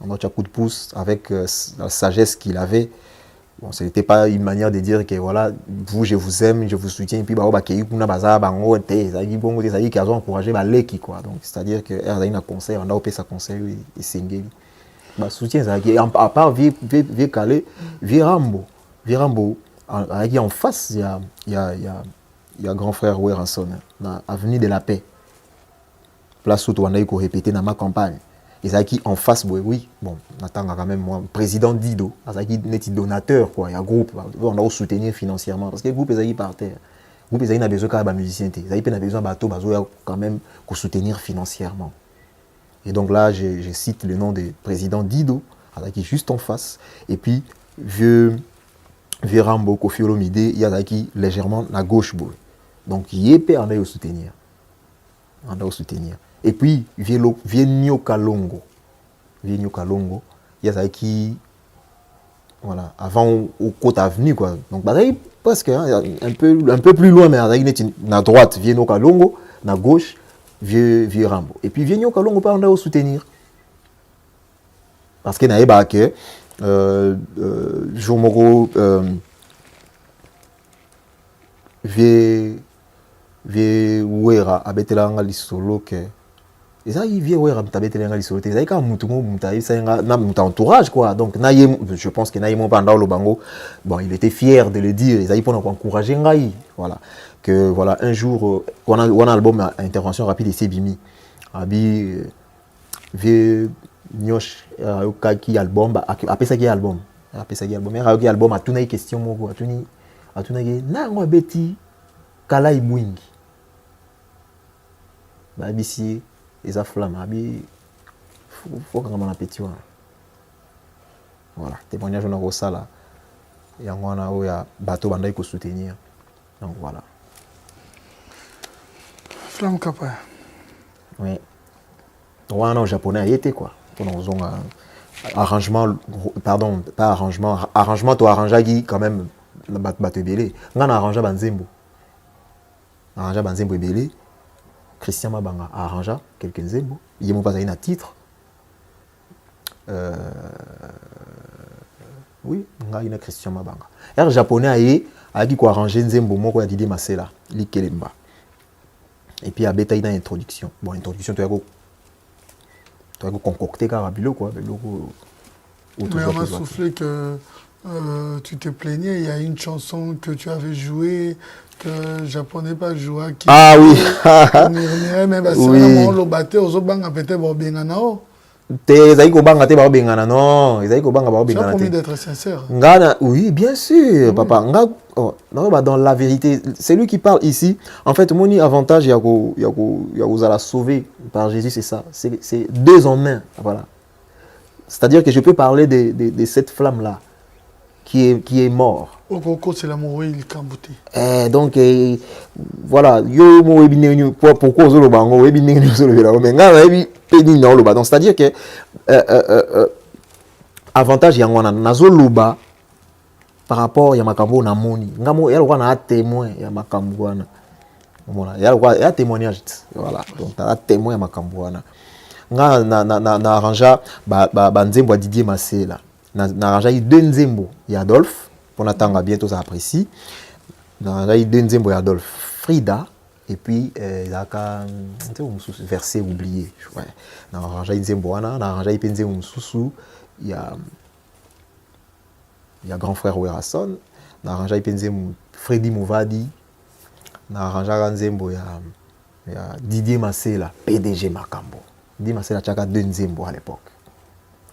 On a eu un coup de pouce avec la sagesse qu'il avait. Bon, ce n'était pas une manière de dire que voilà, vous, je vous aime, je vous soutiens, et puis bah, bah, encouragé quoi. Donc, c'est-à-dire que a un concert, on a opé sa concert, et singé. Bah, soutien, à part vieux Calais, vieux Rambo, en face, il y a grand frère Weranson, dans l'avenue de la Paix. Place où on a répété dans ma campagne. Et ça qui en face, oui, bon, on attend quand même moi, président Dido, ça qui est donateur, quoi, il y a un groupe, on doit soutenir financièrement, parce que le groupe est par terre. Le groupe a besoin quand même de musiciens, il a besoin de bateau, quand même, pour soutenir financièrement. Et donc là, je cite le nom du président Dido, qui est juste en face, et puis, vieux Rambo, Kofi Olomide, il y a qui légèrement à gauche, donc il est père, on doit soutenir. On doit soutenir. Et puis, Vienno Kalongo, il y a ça qui, voilà, avant au côte avenue, quoi. Donc, bah, presque, un peu plus loin, mais à droite, Vienno Kalongo, à gauche, vieux Rambo. Et puis, Vienno Kalongo, on doit soutenir. Parce qu'il y a pas que, Jomoro, vieux Wera, abetela lisolo que. Et ça, il vient ouais, entourage quoi. Donc, je pense que Naïmo pendant le bango, bon, il était fier de le dire. Ils avaient pour encourager Ngaï, voilà. Que voilà, un jour, on a un album à intervention rapide ici, Bimi. Abi, vieux Nyosh, qui album, après ça qui album, mais album a tout une question, moi, a tout une na moi beti, Kalai Mwingi, bah ici. Les afflammes, il faut qu'on ait un appétit. Voilà, témoignage on a ça là. Et on a bateau bandai pour soutenir. Donc voilà. Flamme Kapa. Oui. On a un japonais il était quoi. On a arrangement, pardon, pas arrangement, arrangement to arrangé quand même bateau belé. On a arrangé Banzembo. Arrangé Banzembo belé. Christian Mabanga a arrangé quelques nzembo. Il m'a pas un titre. Oui, il y a Christian Mabanga. Un japonais a dit quoi arranger nzembo, moi quoi Didier Masela, li Kelemba. Et puis a bêta une introduction. Bon, introduction tu as concocté car bilo quoi, Mais on m'a soufflé que tu te plaignais, il y a une chanson que tu avais jouée, que le japonais pas joué. Ah oui. Mais oui. on l'a battu, aux autres banques, peut-être, bon, bien, non. Tu as promis d'être sincère. Oui, bien sûr, papa. Oh, non, bah, dans la vérité, c'est lui qui parle ici. En fait, mon avantage, il y a la sauver par Jésus, c'est ça. C'est deux en un. Voilà. C'est-à-dire que je peux parler de cette flamme-là qui est mort. Au Coco, c'est l'amour, il cambouté. Donc, voilà. Pourquoi on bango donc, c'est-à-dire que avantage, il y a un par rapport à makambo na moni. Ngamo il y a un témoin ya makambo wana. Voilà, il y a un témoignage. Voilà. Donc tu as témoin ya makambo wana. Nga na arrangea ba nzembo Didier Massé là. Na arrangea deux nzembo ya Adolphe pour n'attendre bientôt ça apprécie. Na arrangea deux nzembo ya Adolphe Frida et puis il y a un verset oublié. Ouais. Na arrangea nzembo wana, na arrangea nzembo mususu il y a grand frère Werasson, na arrangea nzembo Freddy Mouvadi, na arrangea nzembo ya Didier Massé là, PDG Makambo. Didier Massé là chaka deux nzembo à l'époque.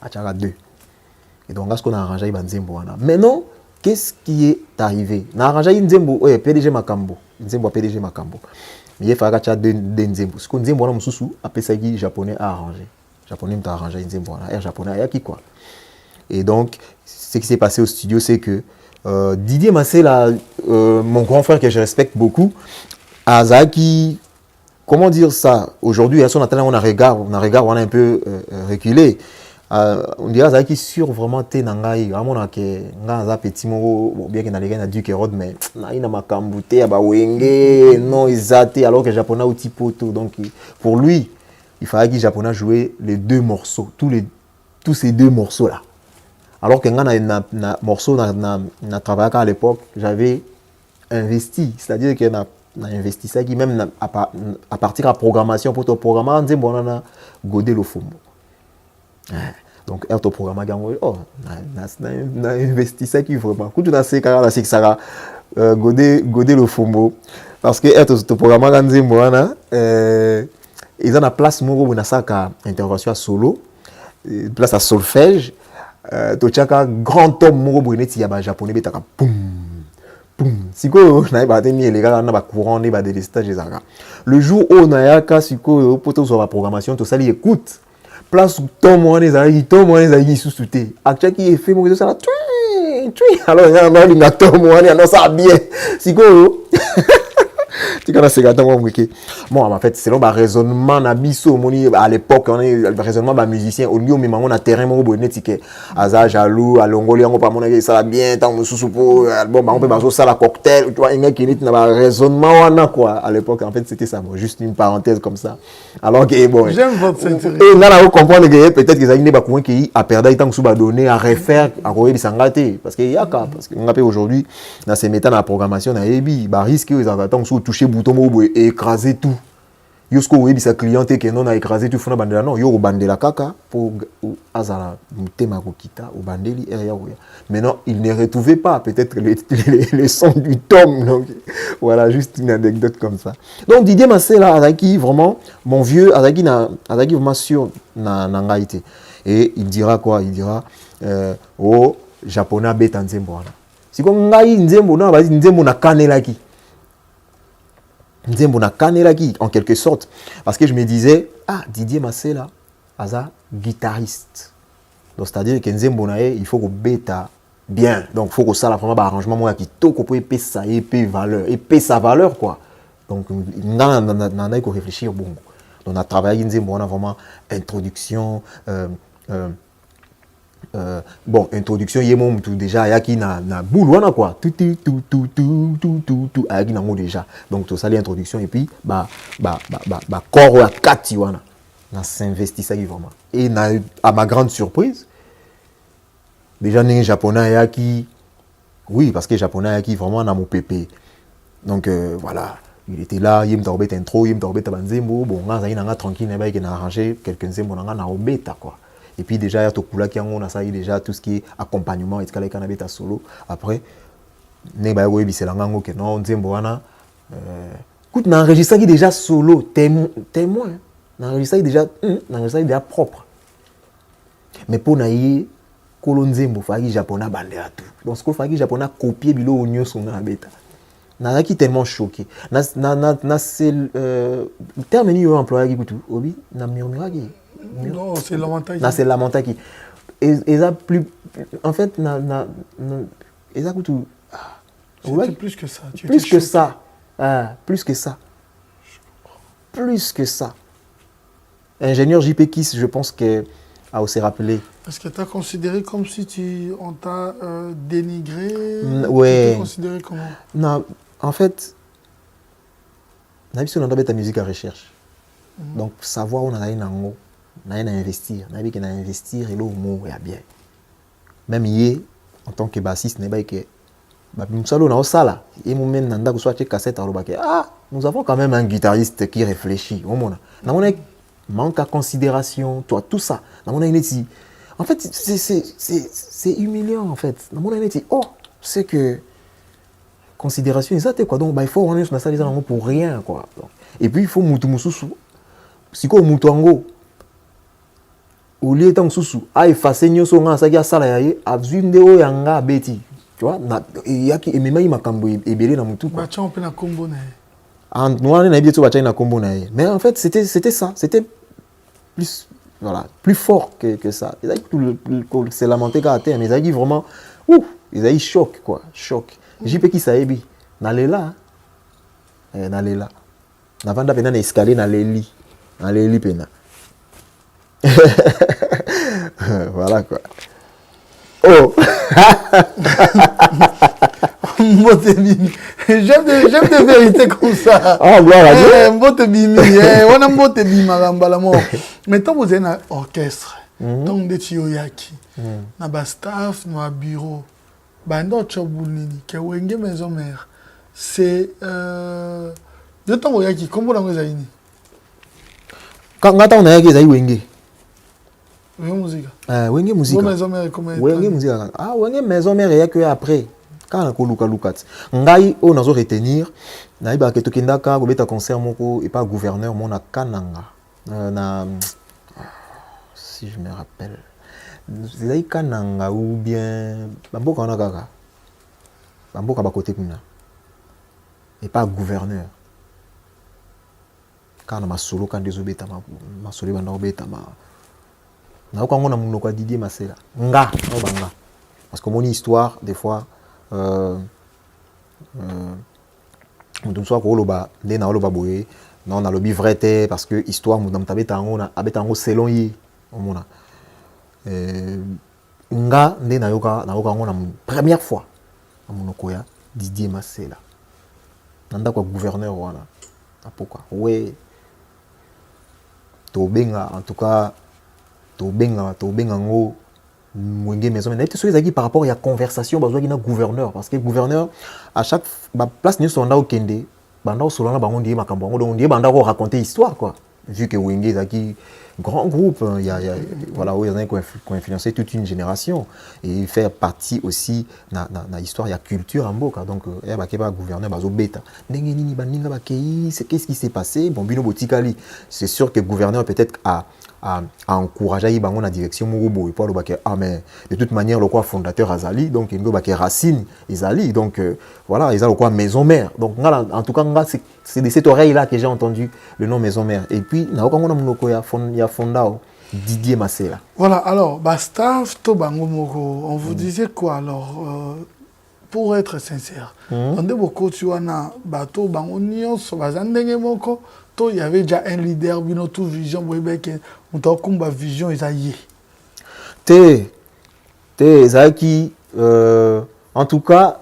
A chaka deux. Et donc, est-ce qu'on a arrangé nzembo wana? Maintenant, qu'est-ce qui est arrivé? Na arrangé nzembo, PDG Makambo. Nzembo PDG Makambo. Mais il faut que tu deux nzembo. Ce qu'on nzembo wana mususu, après ça qui japonais a arrangé. Japonais m'a arrangé nzembo wana. Et japonais a qui quoi? Et donc, ce qui s'est passé au studio, c'est que Didier Massé là, mon grand frère que je respecte beaucoup, Azaki, comment dire ça? Aujourd'hui, on a un regard, on a un peu reculé. On dirait qu'il sur vraiment té nangai vraiment que nga petit mot bien que na les gars na Duke Road mais na ina makambute ba wenge non isaté alors que japonais au poto donc pour lui il fallait que japonais jouer les deux morceaux tous ces deux morceaux là alors que nga na morceau na travaillé à l'époque j'avais investi c'est-à-dire que na investi ça qui même à partir de la programmation pour ton programme nzembo na godé le fumbo. Donc, ton programme a investi ça qui vraiment. Quand tu as ces carrières, c'est que ça a godé le fumbo. Parce que ton programme a gagné moi, ils ont la place pour une intervention à solo, place à solfège. Tu as un grand homme pour une japonais, tu as boum. Si quoi, on a battu les gars, on a courant, on a des stages. Le jour où on a eu si quoi, pour la programmation, tout ça, il écoute. Place où tout le monde est sous-souté. Actuellement, qui est fait, moi, ça là, alors, il y a un tout le monde, ça bien. Si quoi, tu connais ces gâteaux, bon, en fait, selon le raisonnement, à l'époque, on est le raisonnement des musiciens, au lieu où on a terrain, on a Aza, jaloux, à Longoli, on peut ça bien, tant que sous-soupo, bon, on peut faire ça, la cocktail, tu vois, il y a un raisonnement, quoi. À l'époque, en fait, c'était ça, bon, juste une parenthèse comme ça. Alors que, bon. J'aime votre ceinture. Et là, on comprend que peut-être que ça y a qui a perdu tant que sous donné à refaire, à courir des sangatés. Parce qu'il y a qu'à, parce qu'on appelle aujourd'hui, dans ces méthodes, dans la programmation, dans les risque, ils ont tant que toucher bouton et écraser tout. Yosko oui sa cliente que non a écrasé tout fona bandela non yo bandela kaka pour azala mutema kokita au bandeli ya. Mais non, il ne retrouvait pas peut-être les sons du tome. Donc voilà, juste une anecdote comme ça. Donc Didier Massé là Azaki vraiment mon vieux Azaki vraiment sûr na ngaité. Et il dira quoi? Il dira oh japonais beta nzembo wana. Siko ngai nzembo na bazi nzembo na kanelaki. Nzembo na kanelaki en quelque sorte parce que je me disais Didier Massé là aza guitariste. Donc c'est-à-dire que nzembo na il faut que beta bien. Donc faut que ça la vraiment arrangement moi qui toko pour épais ça épais valeur épais sa valeur quoi. Donc on a que réfléchir bon. Donc on a travaillé nzembo on a vraiment introduction bon introduction yemom tout déjà yaki na boule wana quoi tout yaki na mo déjà donc tout ça l'introduction et puis corps à 4 wana na s'investit ça vraiment et à ma grande surprise déjà né japonais yaki oui parce que japonais yaki vraiment na mo pépé donc voilà il était là yem torbet intro yem torbet banzembo bon nga zaina nga tranquille na ba na arranger quelques nzembo na nga na obeta quoi. Et puis déjà, il y a Tokula qui a ça, déjà tout ce qui est accompagnement, et tout ce qui est solo. Après, ne ba yobi c'est langango que non nzembo wana écoute na enregistré déjà solo témoin na enregistré déjà propre mais pour naïe kolo nzembo faki japonais bandera tout donc ce que faki japonais copier bilo onyo songa beta na qui tellement choqué na c'est terme ni employé qui kutu obi na murmura qui non c'est l'avantage na c'est l'avantage qui et ça plus en fait na et ça kutu c'était plus que ça. Plus que ça. Plus que ça. Plus que ça. Ingénieur JP Kiss, je pense que a aussi rappelé. Est-ce que tu as considéré comme si on t'a dénigré? Ouais. Tu t'es considéré comment? Non, en fait, on a vu sur ta musique à recherche. Donc, savoir où on a investir. On a vu qu'on a investir et là, on a bien. Même hier, en tant que bassiste, n'est pas que nous avons quand même un guitariste qui réfléchit. Manque à considération, toi, tout ça. En fait, c'est humiliant, en fait. Oh, c'est que considération, c'est quoi. Donc, il faut on ça pour rien, quoi. Et puis, il faut mutumusou. Si quoi mutuango, au lieu de susu, a effacé nyoso nga ça qui a salaire, a zunde o yanga beti. Tu vois, il y a qui m'a makambo ebele na mutu quoi. Bacha on peut na combo na. En noir na bieto bacha na combo na. Mais en fait, c'était ça, c'était plus voilà, plus fort que ça. Ils avaient tout c'est lamenté qu'à terre, mais ils avaient vraiment ils avaient choc quoi, choc. JP qui ça ebi, na lela. Na lela. Na vanda pena na escalier na leli. Na leli pena. Voilà quoi. Oh. J'aime des vérités comme ça. Ah, gloire à Dieu. On a mbote bima la mort. Mais tant vous êtes un orchestre, donc des tioyaki, na ba staff, na bureau, bando chobulini, ke wenge maison mère. C'est de temps oyaki, comment la maison ini? Quand on a yaki zai wenge. Wenge musique. Wenge musique. Maison mère comment? Wenge musique. Ah, wenge maison mère ya que après. Quand on a lukat ngai on a retenir na iba ke tokendaka ko beta concert moko et pas gouverneur mon na kananga na si je me rappelle c'est kananga ou bien bamboka na kaka bamboka ba côté kuna et pas gouverneur quand ma solo quand des obeta ma solo banda obeta ma na ko ngona munoko Didier Masela nga o banga parce que mon histoire des fois on soit ko loba ndé na loba boye non na lobi vrai parce que histoire mu ndamta betango na abetango selon yi omona nga ndé na yoka ngona première fois amunoko ya Didier Masela nanda ko gouverneur wana apoka ouais to benga en tout cas to benga ngo Mwenge maison mais tout ça qui par rapport à la conversation besoin d'un gouverneur parce que gouverneur à chaque place nous sommes là au Kende banda au solana bango ndié makambo bango donc ndié banda ko raconter histoire quoi vu que Wenge zaki grand groupe il y a voilà où il y en a qui ont influencé toute une génération et faire partie aussi na histoire il y a culture en boka donc il y a ba gouverneur bazo beta ndenge nini baninga ba kei c'est qu'est-ce qui s'est passé bon bino botikali c'est sûr que gouverneur peut-être à encourager bango na direction morubo et pour le baké ah mais de toute manière le quoi fondateur Azali donc il baké racine Azali donc voilà ils ont le quoi maison mère donc en tout cas c'est de cette oreille là que j'ai entendu le nom maison mère et puis na okango na munoko ya fondao Didier Masela. Voilà alors staff to bango moko on vous disait quoi alors pour être sincère on dit beaucoup tu wana bato bango nyonso bazandenge moko il y avait déjà un leader, une autre vision, on a une vision, Zaki, en tout cas,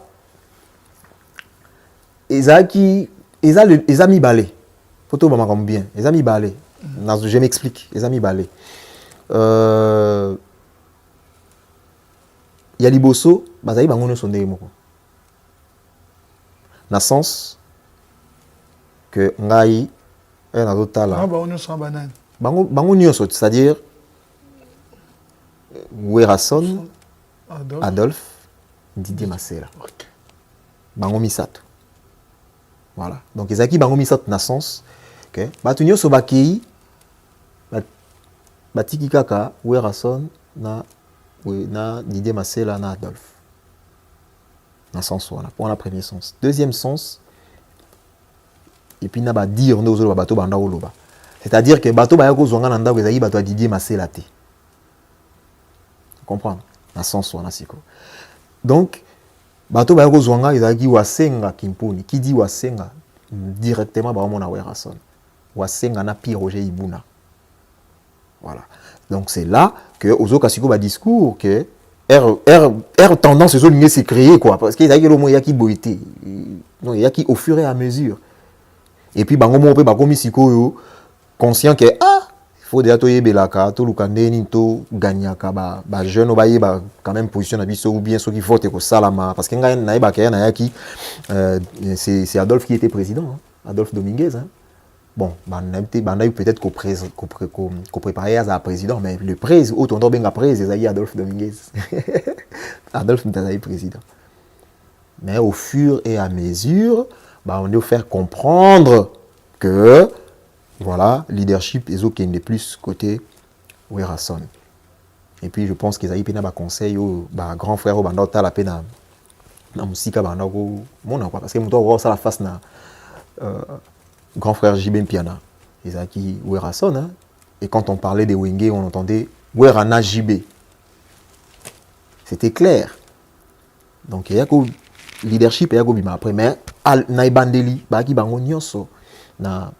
Zaki, les amis balais. Photo comme bien, les amis balais. Je m'explique, les amis balais. Il y a Liboso, Bazaï Bangono sont des mots. Dans le sens que Ngai, c'est-à-dire Werason, Adolphe. Adolphe, Didier Masséla. Ok. Bango Misato. Voilà. Donc, ils ont qui Bango Misato na sens. Ok. Batunyo Sobakei, Batiki Kaka, Werason, na Didier Masséla, na Adolphe. Dans sens, voilà. Pour le premier sens. Deuxième sens, et puis, na dire nous aux bateaux banda oloba. C'est-à-dire que bateau ba yako zonga nanda ko ezali bateau Didier Masséla te. Comprendre? Dans sens, voilà, siko. Donc, bateau ba yako zonga ezali wasenga kimpuni. Qui dit wasenga directement ba mona Werason. Wasenga na Pierre Roger Ibuna. Voilà. Donc, c'est là que Ozo Kasiko ba discours que R tendance aux lignes s'est créé quoi parce qu'il y a le mot yaki boité non yaki au fur et à mesure et puis bango mo pe ba komi siko yo conscient que faut déjà to yebelaka to lukandeni to gagnaka ba jeune ba yeba quand même position na biso ou bien ceux qui votent ko salama parce que ngai na yeba ka na yaki c'est Adolphe qui était président hein? Adolphe Dominguez hein? Bon, peut-être qu'on préparait à la président, mais le président, autant bien après, c'est Adolphe Dominguez. Adolphe est président. Mais au fur et à mesure, on doit faire comprendre que, voilà, leadership est aucun des plus côté Werason. Et puis, je pense qu'ils ont eu un conseil au grand frère, au bandota la peine na musique, parce que moi, voir ça la face na. Grand frère Jibé Piana, Isaki Werason, hein? Et quand on parlait des Wenge, on entendait Werana Jibé. C'était clair. Donc il y a que leadership et bima après mais na ibandeli baki bango nyonso na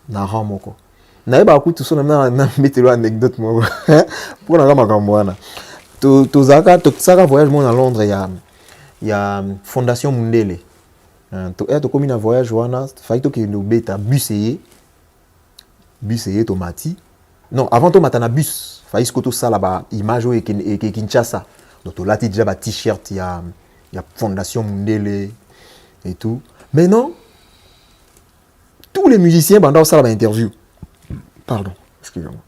ramoko. Na ba ku tout ça na metelo anecdote mo. Pour na makambo wana. To saka voyage mon à Londres il y a Fondation Mundele. To comme un voyage wana fai to ke no beta bus tomati non avant to matana bus fai ce que to sala ba image et Kinshasa donc to lati déjà ba t-shirt il y a Fondation Mundele et tout mais non tous les musiciens banda sala ba interview pardon excusez-moi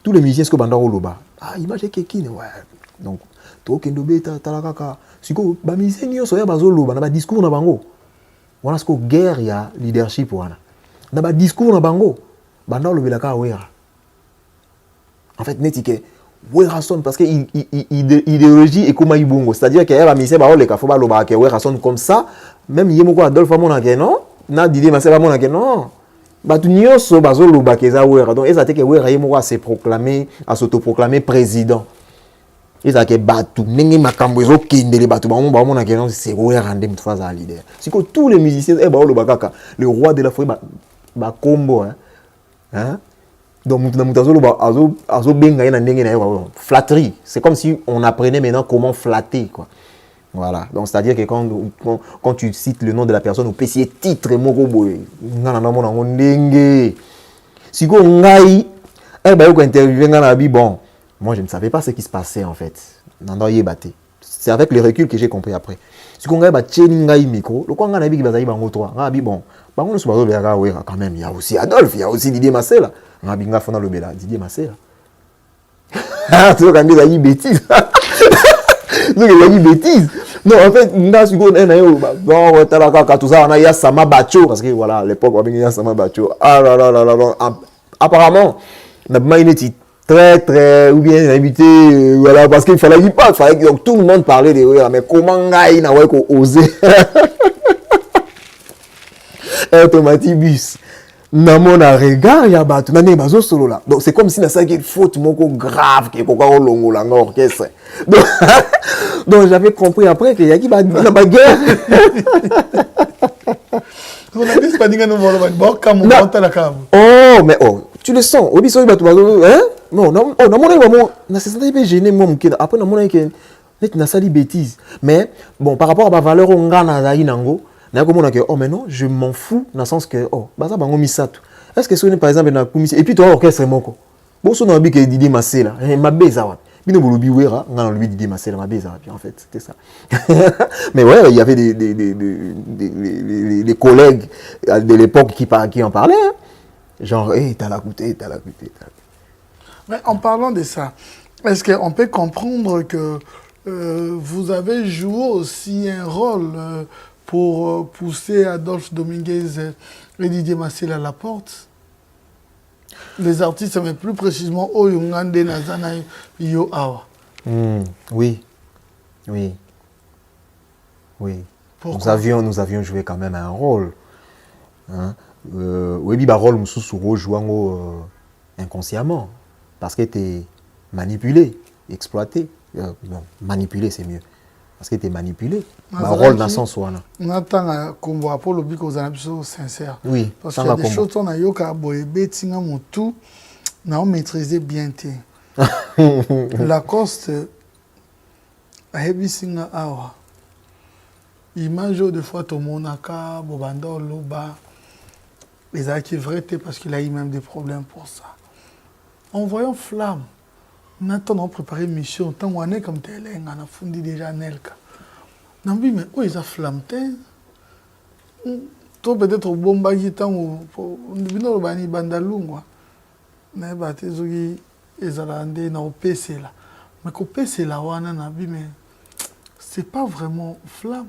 tous les musiciens ce que banda oloba image kekine ouais donc to ke no beta talakaka siko ba musiciens nyonso ya bazoloba na ba discours na bango wana siko guerre ya leadership wana na ba discours na bango banda lobelaka wera en fait netike Werason parce que idéologie et comment ibongo c'est-à-dire que ba musiciens ba oleka fo ba loba ke Werason comme ça même yemoko Adolphe amona ke non na Didier Masséla amona ke non batu nyonso bazoloba ke za wera donc ezate ke wera yemoko a se proclamer a s'autoproclamer président. Ils ont battu, n'engé makambo ils ont kindé battu, bah mon akeno c'est ouais rendre une phase à leader. C'est que tous les musiciens le bakaka, le roi de la forêt ba combo hein. Donc mutazolo ba azo benga na n'engé na flatterie. C'est comme si on apprenait maintenant comment flatter quoi. Voilà. Donc c'est-à-dire que quand tu cites le nom de la personne au PC titre moko boy, ngana na mona n'engé. Si ko ngai ba yo interviewer ngana bi bon. Moi, je ne savais pas ce qui se passait en fait. C'est avec le recul que j'ai compris après. Si on a un micro, le quoi on a dit qu'il y a bon, quand même il y a aussi Adolphe, il y a aussi Didier Masséla. On a bien fait le bela Didier Masséla. Tu vois quand il y a bêtise. Donc il y a bêtise. Non, en fait, on a su qu'on est bon, tout ça on a Sama Bacho parce que voilà, à l'époque on a Sama Bacho. Ah là là là là. Apparemment, on a pas une très ou bien invité voilà parce qu'il fallait donc tout le monde parlait de ouais mais comment gaï na ouais ko oser automatibus na mon regard ya batu na ne bazo solo là donc c'est comme si na ça une faute moko grave que ko ka longola nga orchestre donc j'avais compris après que y a qui ba na ba guerre on a dit pas dinga no bon comme on ta la cave oh mais oh tu le sens au biso batu hein non non na c'est ça peu gêné moi après na mona que net na sali bêtise mais bon par rapport à ma valeur on ngana za inango na ko mona que oh mais non je m'en fous dans le sens que oh baza bango misato est-ce que ce par exemple na commission et puis toi orchestre moko bon so na bi que Didier Masséla ma beza wa bino bolobi wera ngana lui Didier Masséla ma beza puis en fait c'était ça mais ouais il y avait des collègues de l'époque qui en parlaient hein? Genre, t'as la goûté. Mais en parlant de ça, Est-ce qu'on peut comprendre que vous avez joué aussi un rôle pour pousser Adolphe Dominguez et Didier Massel à la porte? Les artistes, mais plus précisément, Oyungande Nazana Yo Awa. Oui. Oui. Oui. Pourquoi? Nous avions joué quand même un rôle. Hein? Oui, rôle nous jouant inconsciemment. Parce que tu manipulé, exploité. Bon, manipulé, c'est mieux. Parce que tu es manipulé. Le rôle dans le sens où on a. On attend qu'on voit pour le but qu'on a sincère. Oui. Parce qu'il y a des choses qu'on a eu à boire, tout, on a maîtrisé bien. Lacoste, a Ebisinga Awa. Image de fois tout le monde a Bobando Loba. Les a qui vrai parce qu'il a eu même des problèmes pour ça. En voyant Flamme, maintenant on prépare une mission, tant qu'on est comme tel, on a fondé déjà Nelka. Non mais où est-ce Flamme? Toi peut-être au bon bagui tant ou on bani bandalungwa. Mais baté zogi ezalande na OPC là. Mais OPC là wana na bi mais c'est pas vraiment Flamme.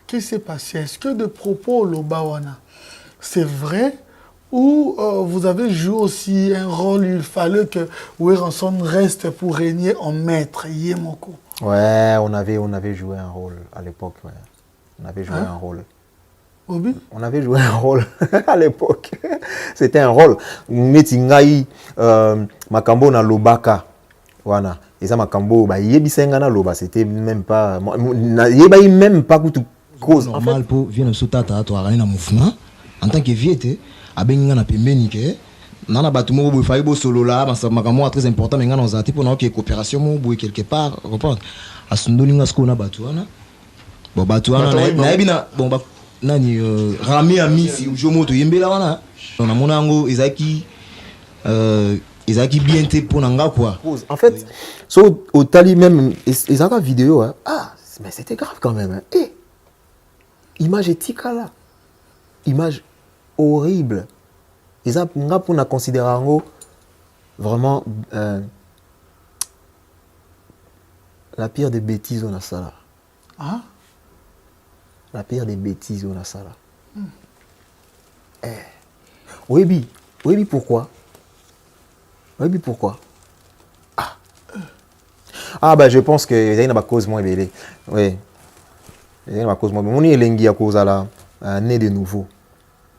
Qu'est-ce qui s'est passé? Est-ce que de propos au Bawana, c'est vrai ou vous avez joué aussi un rôle? Il fallait que Weranson reste pour régner en maître. Yemoko. Ouais, on avait joué un rôle à l'époque. Ouais. On avait joué un rôle. Obi? On avait joué un rôle à l'époque. C'était un rôle. Metingai Makambo na Lobaka. Voilà. Et ça Makambo, yebisenga na Loba, c'était même pas. Yebai même pas tout. Cause normal pour venir sous tata to arani na mouvement en tant que viete abenga na pembeni ke nana batumo bo fai bo solo là makamwa très important mais ngana ozati pour na que coopération mo bo quelque part comprendre asundolinga sko na batuana bon batuana na ebina bon ba nani rami ami si jomo to yembela wana on a monango ezaki bien te pour nanga quoi en fait so au tali même ezaka vidéo hein. Ah mais c'était grave quand même hein. Et image éthique là, image horrible. Et ça, pour considérer vraiment la pire des bêtises on a ça là. Ah? La pire des bêtises on a ça là. Oui, pourquoi? Oui, pourquoi? Ah bah je pense que il y a une cause moins belle. Oui. On est l'engi à cause à la né de nouveau.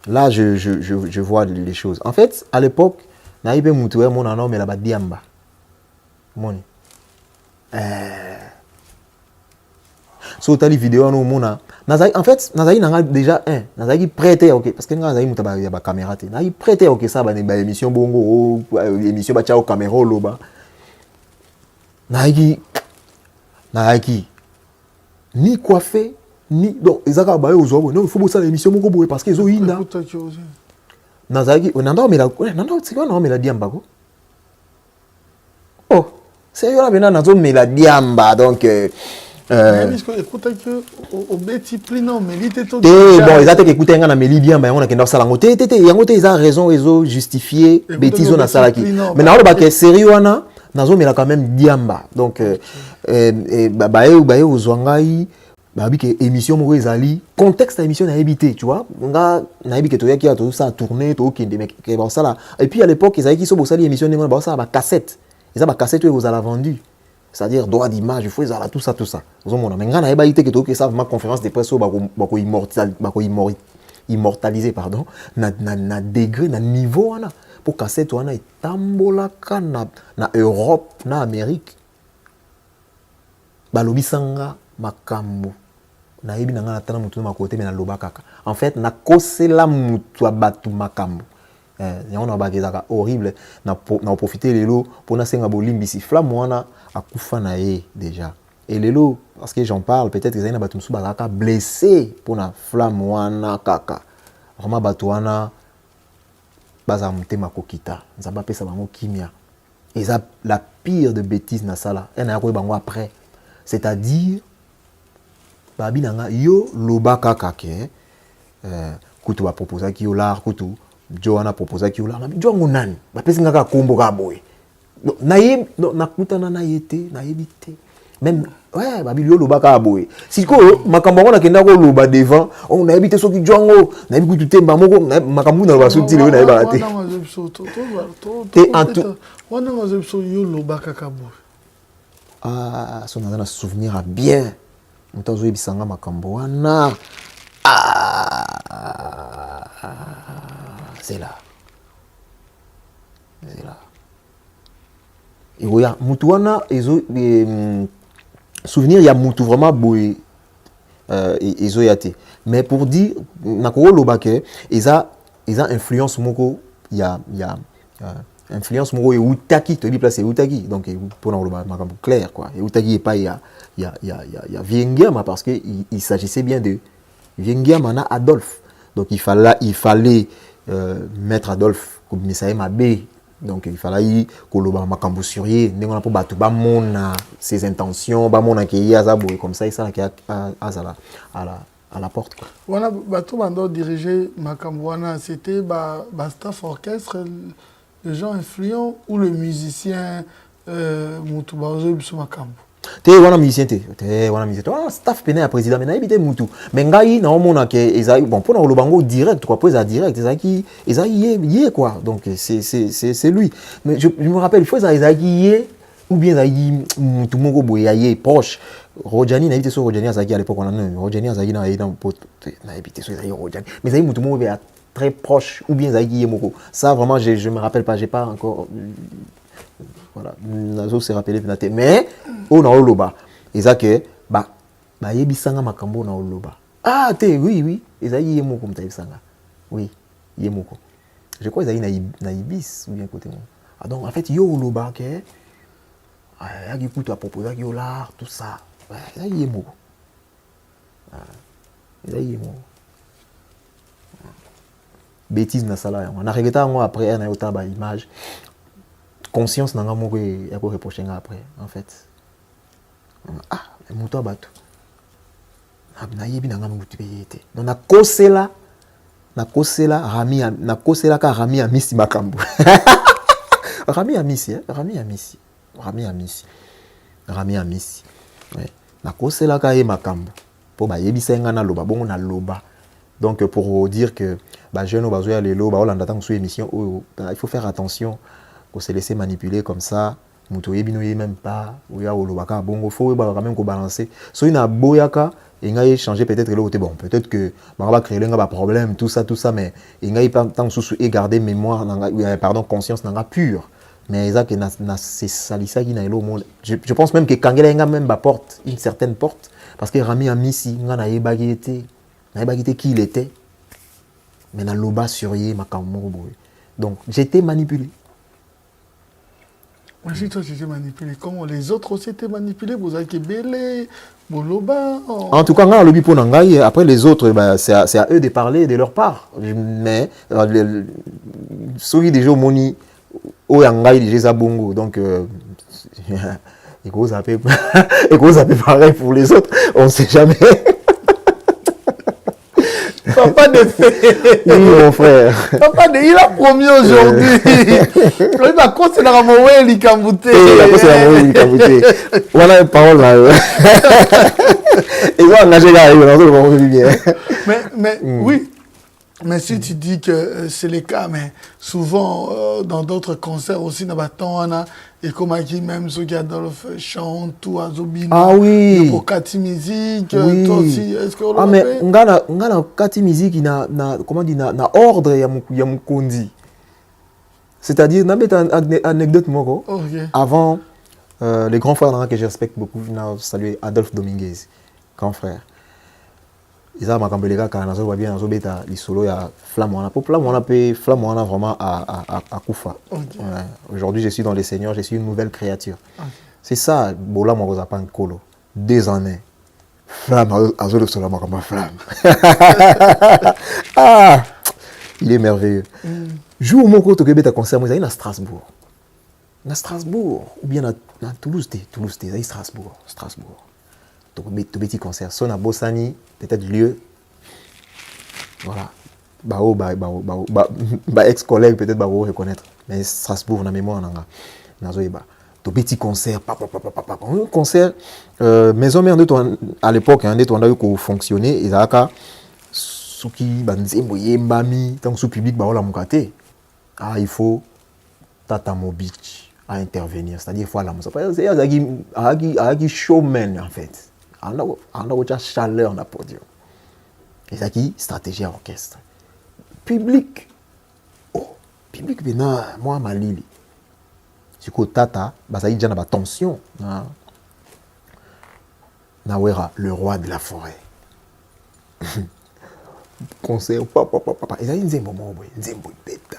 Là, je vois les choses. En fait, à l'époque, naïbe mutué mon anom mais la badiamba. Moni. So tali vidéo no mona. En fait, nazai nanga déjà nazai prêté OK parce que nazai mutaba ya ba caméra té. Nazai prêté OK ça ba émission bongo émission ba chao caméra loba. Nazai ni coiffé ni donc ezaka ba yo zo non il faut bosser l'émission moko boye parce que zo yinda nazaki nando mais la diamba ko oh c'est yo la bena nazo mais la diamba donc écoute que au beti plus non mais il était tout bon ezate que écouter nga na meli diamba on a kenda sala ngote yango te ils ont raison ils ont justifié bêtise on a sala ki mais na ba que sérieux wana nazo mais la quand même diamba donc ba yo zwangai babi que émission moko ezali contexte à émission na habité tu vois nga na habité to yaki to ça tourner to kende mais que bon ça là et puis à l'époque ils avaient qui so bosali émission ningo ba ça ba cassette ils ba cassette vous allez vendu c'est-à-dire droit d'image il faut ça tout ça vous mona mais nga na habité que to que ça ma conférence de presse bako immortaliser pardon na degré na niveau wana pour cassette wana etambola kana na Europe na Amérique balobi sanga makambo na yebi na ngana tana mutu na côté mais na loba kaka en fait na kosela mutu abatu makambo yango na bagezaka horrible na profiter lelo pour na senga bolimbisi Flamme wana akufa na ye déjà et lelo parce que j'en parle peut-être que zaina batu musu bakaka blessé pour na Flamme wana kaka vraiment batu wana baza mutema kokita nzamba pesa bango kimia et ça la pire de bêtise na sala et na ko bango après c'est-à-dire babi nanga yo loba kaka ke kutu ba proposer ki yo lar kutu Joanna proposer ki yo lar na Joanna nani ba pesi ngaka kombo ka boy nakutana na yete nayebi te même ouais babili olobaka aboye siko makambo wana kenda ko loba devant on nayebi te soki jongo nayebi kutu temba moko makambo na basuti le nayebi te te en tout wana ngazebso yo lobaka kaboye ah so na souvenir à bien muto zo ebisanga makambo wana c'est là et oya mutu wana ezo souvenir ya mutu vraiment boy ezo yate mais pour dire nakoko loba ke eza influence moko ya influence moko eutaki to di place eutaki donc pour na loba makambo clair quoi eutaki pas ya Viengiama parce que il s'agissait bien de Viengiama na Adolphe donc il fallait mettre Adolphe comme Misae Mabe. Donc il fallait que le makambo surier ndenge na po batu ba mona ses intentions ba mona ke yaza boy comme ça il à la porte quoi. Wana batu bando diriger makambo wana c'était ba staff orchestre les gens influents ou le musicien mutu bazo biso makambo. Te wana musicien staff pene ya président mais na ebité mutu mais ngai na omona ke ezai bon pour na lobango direct quoi poser direct ezai quoi donc c'est lui mais je me rappelle il faut ezai ou bien ezai mutu moko boye proche Rojani na ebité so Rojani azaki à l'époque on a Rojani azaki na ebité so ezai Rojani mais ezai mutu moko très proche ou bien ezai moko ça vraiment je me rappelle pas j'ai pas encore voilà nazo se rappeler mais on a oloba eza que ba yebisanga makambo na oloba ah te oui ezali yemoko mtayebisanga oui yemoko je crois ezali na ibis ou bien côté moi ah donc en fait yo oloba que yaki kutu a proposer ki l'art tout ça ezali yemoko ezali yemoko bêtise na sala on a regretté moi après na yota ba image conscience nanga moko ya ko reprocher nga après en fait ah muto abatu na yebi nanga mutu peyete donc na kosela rami amisi makambo rami amisi ouais na kosela ka ye makambo po ba yebisa nga na loba bongo na loba donc pour dire que ba jeune bazoya lelo ba olanda tant sur émission il faut faire attention qu'on se laisser manipuler comme ça muto yebino ye même pas ou ya olobaka bongo faut ba quand même ko balancer so ina boyaka et nga changer peut-être le côté bon peut-être que va créer un problème tout ça mais il nga pas tant sous et garder mémoire pardon conscience nanga pure mais ça que na c'est salisa qui na elo monde je pense même que kangela nga même ba porte une certaine porte parce que Rami Amisi nga na yebagité qui il était mais na loba surier makambo boy donc j'étais manipulé. Moi, si toi, tu étais manipulé, comment les autres aussi étaient manipulés? Vous avez belé, Boloba. En tout cas, après les autres, c'est à eux de parler de leur part. Mais, ceux déjà moni, au yangai, déjà bongo. Donc, il faut zapper pareil pour les autres. On ne sait jamais. Papa de fait. Oui, mon frère. Papa de, il a promis aujourd'hui. Il va conseiller la Ramoué, il a embouté. Voilà une parole là. Ils ont engagé là, ils ont bien. Mais oui. Mais si tu dis que c'est le cas, mais souvent dans d'autres concerts aussi, et comme qui même ceux qui Adolphe chante tout à Zobino. Ah oui. Pour Kati Musique, oui. Toi aussi, est-ce que ah mais ngana Kati Musique na comment dire na ordre ya mukondi. C'est-à-dire na mettre anecdote moko. Okay. Avant les grands frères que je respecte beaucoup, je salue Adolphe Dominguez, grand frère. Ils ont makambo kaka nazo ba bien nazo beta lisolo ya flamme on a vraiment à Koufa. Okay. Ouais. Aujourd'hui je suis dans les seigneurs, je suis une nouvelle créature. Okay. C'est ça bola mo za pan kolo 2 années. Flamme azolo solo makambo flamme. Ah, il est merveilleux. Jour moko to beta concert moi à Strasbourg. Na Strasbourg ou bien na Toulouse, à Strasbourg. Donc petit concert son à Bossani peut-être lieu voilà ex-collègue peut-être reconnaître mais Strasbourg na mémoire nanga nazoyeba to petit concert papa un concert maison mère à l'époque nde to andaki ko fonctionner ezalaka soki banzembo yembami tant sous public baola mukate il faut Tata Mobich à intervenir, c'est-à-dire il faut la musique. C'est showman en fait. On a chaleur dans le podium. Et c'est qui stratégie à orchestre. Public. Oh, public maintenant moi malili. C'est que Tata, ça y a déjà tension. Nawera, le roi de la forêt. Concert papa. Et ça y a une moment nzembo beta.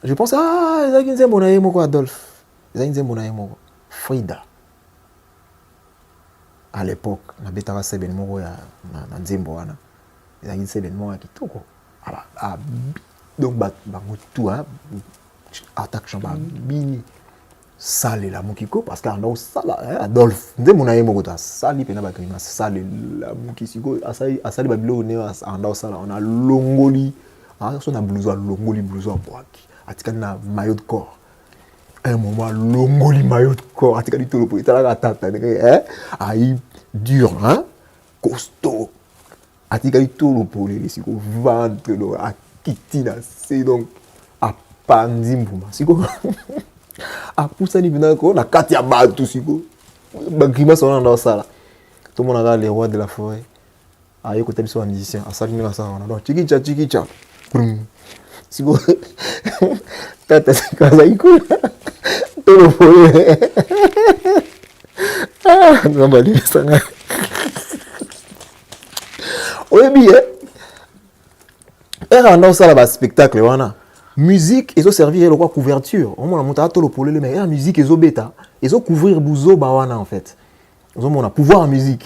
Je pense, ils ont nzembo na yemo Adolphe. Ils ont nzembo na yemo Frida. À l'époque, na betaka seben moko ya na nzembo wana. Ils ont seben moko ya kitoko. Donc tout attaque chamba bini sale la mukiko parce qu'en a sala Adolphe nzembo na yemo kota sali pena ba krima sale la mukisiko asali babilo ne anda sala on a longoli on a blouson boaki atika na maillot de corps un moment longoli maillot de corps atika di tolo pour la tata aïe dur costaud atika di tolo pour les siko ventre do akitina c'est donc a panzimbuma siko a poussa ni bina ko na kati ya batu siko bagrima sona ndo sala tout le monde a les rois de la forêt aïe ko tabiso musicien asali ni ça on a donc chikicha siko tata kaza iko tolo pole ngamba ni sanga oyebi era ndo sala ba spectacle wana musique ezo servir le quoi couverture on mona monta tolo pole mais la musique ezo beta ezo couvrir buzo ba wana en fait on mona pouvoir en musique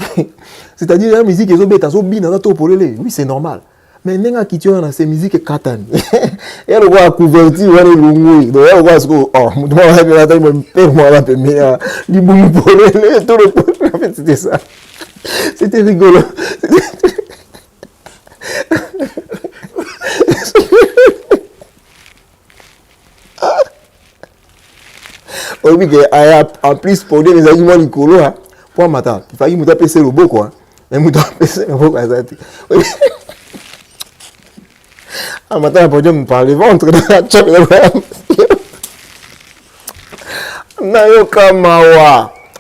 c'est-à-dire la musique ezo beta zo bina tolo pole oui c'est normal. Mais nenga kitio na c'est musique katani. Et le quoi couverture wana lungu. Donc elle quoi sko moi va la taille mon père moi va me li boum pour le tout le en fait c'était ça. C'était rigolo. Oui que en plus pour les arguments Nicolo pour matin, il fallait me taper le beau quoi. Mais me taper le beau ça. Un matin, après, je me parle le ventre.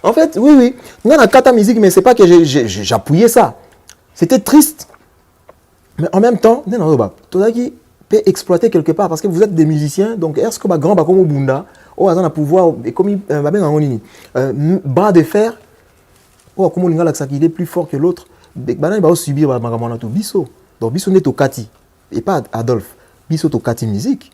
En fait, oui. On a la musique, mais c'est pas que j'appuyais ça. C'était triste. Mais en même temps, tout ça qui peut exploiter quelque part parce que vous êtes des musiciens. Donc, est-ce que grand comme au Bunda, on a pouvoir, et comme il bras de fer, comme on il est plus fort que l'autre, il va subir tout biso. Donc, biso n'est au Kati. Et pas Adolphe, biso to kati musique.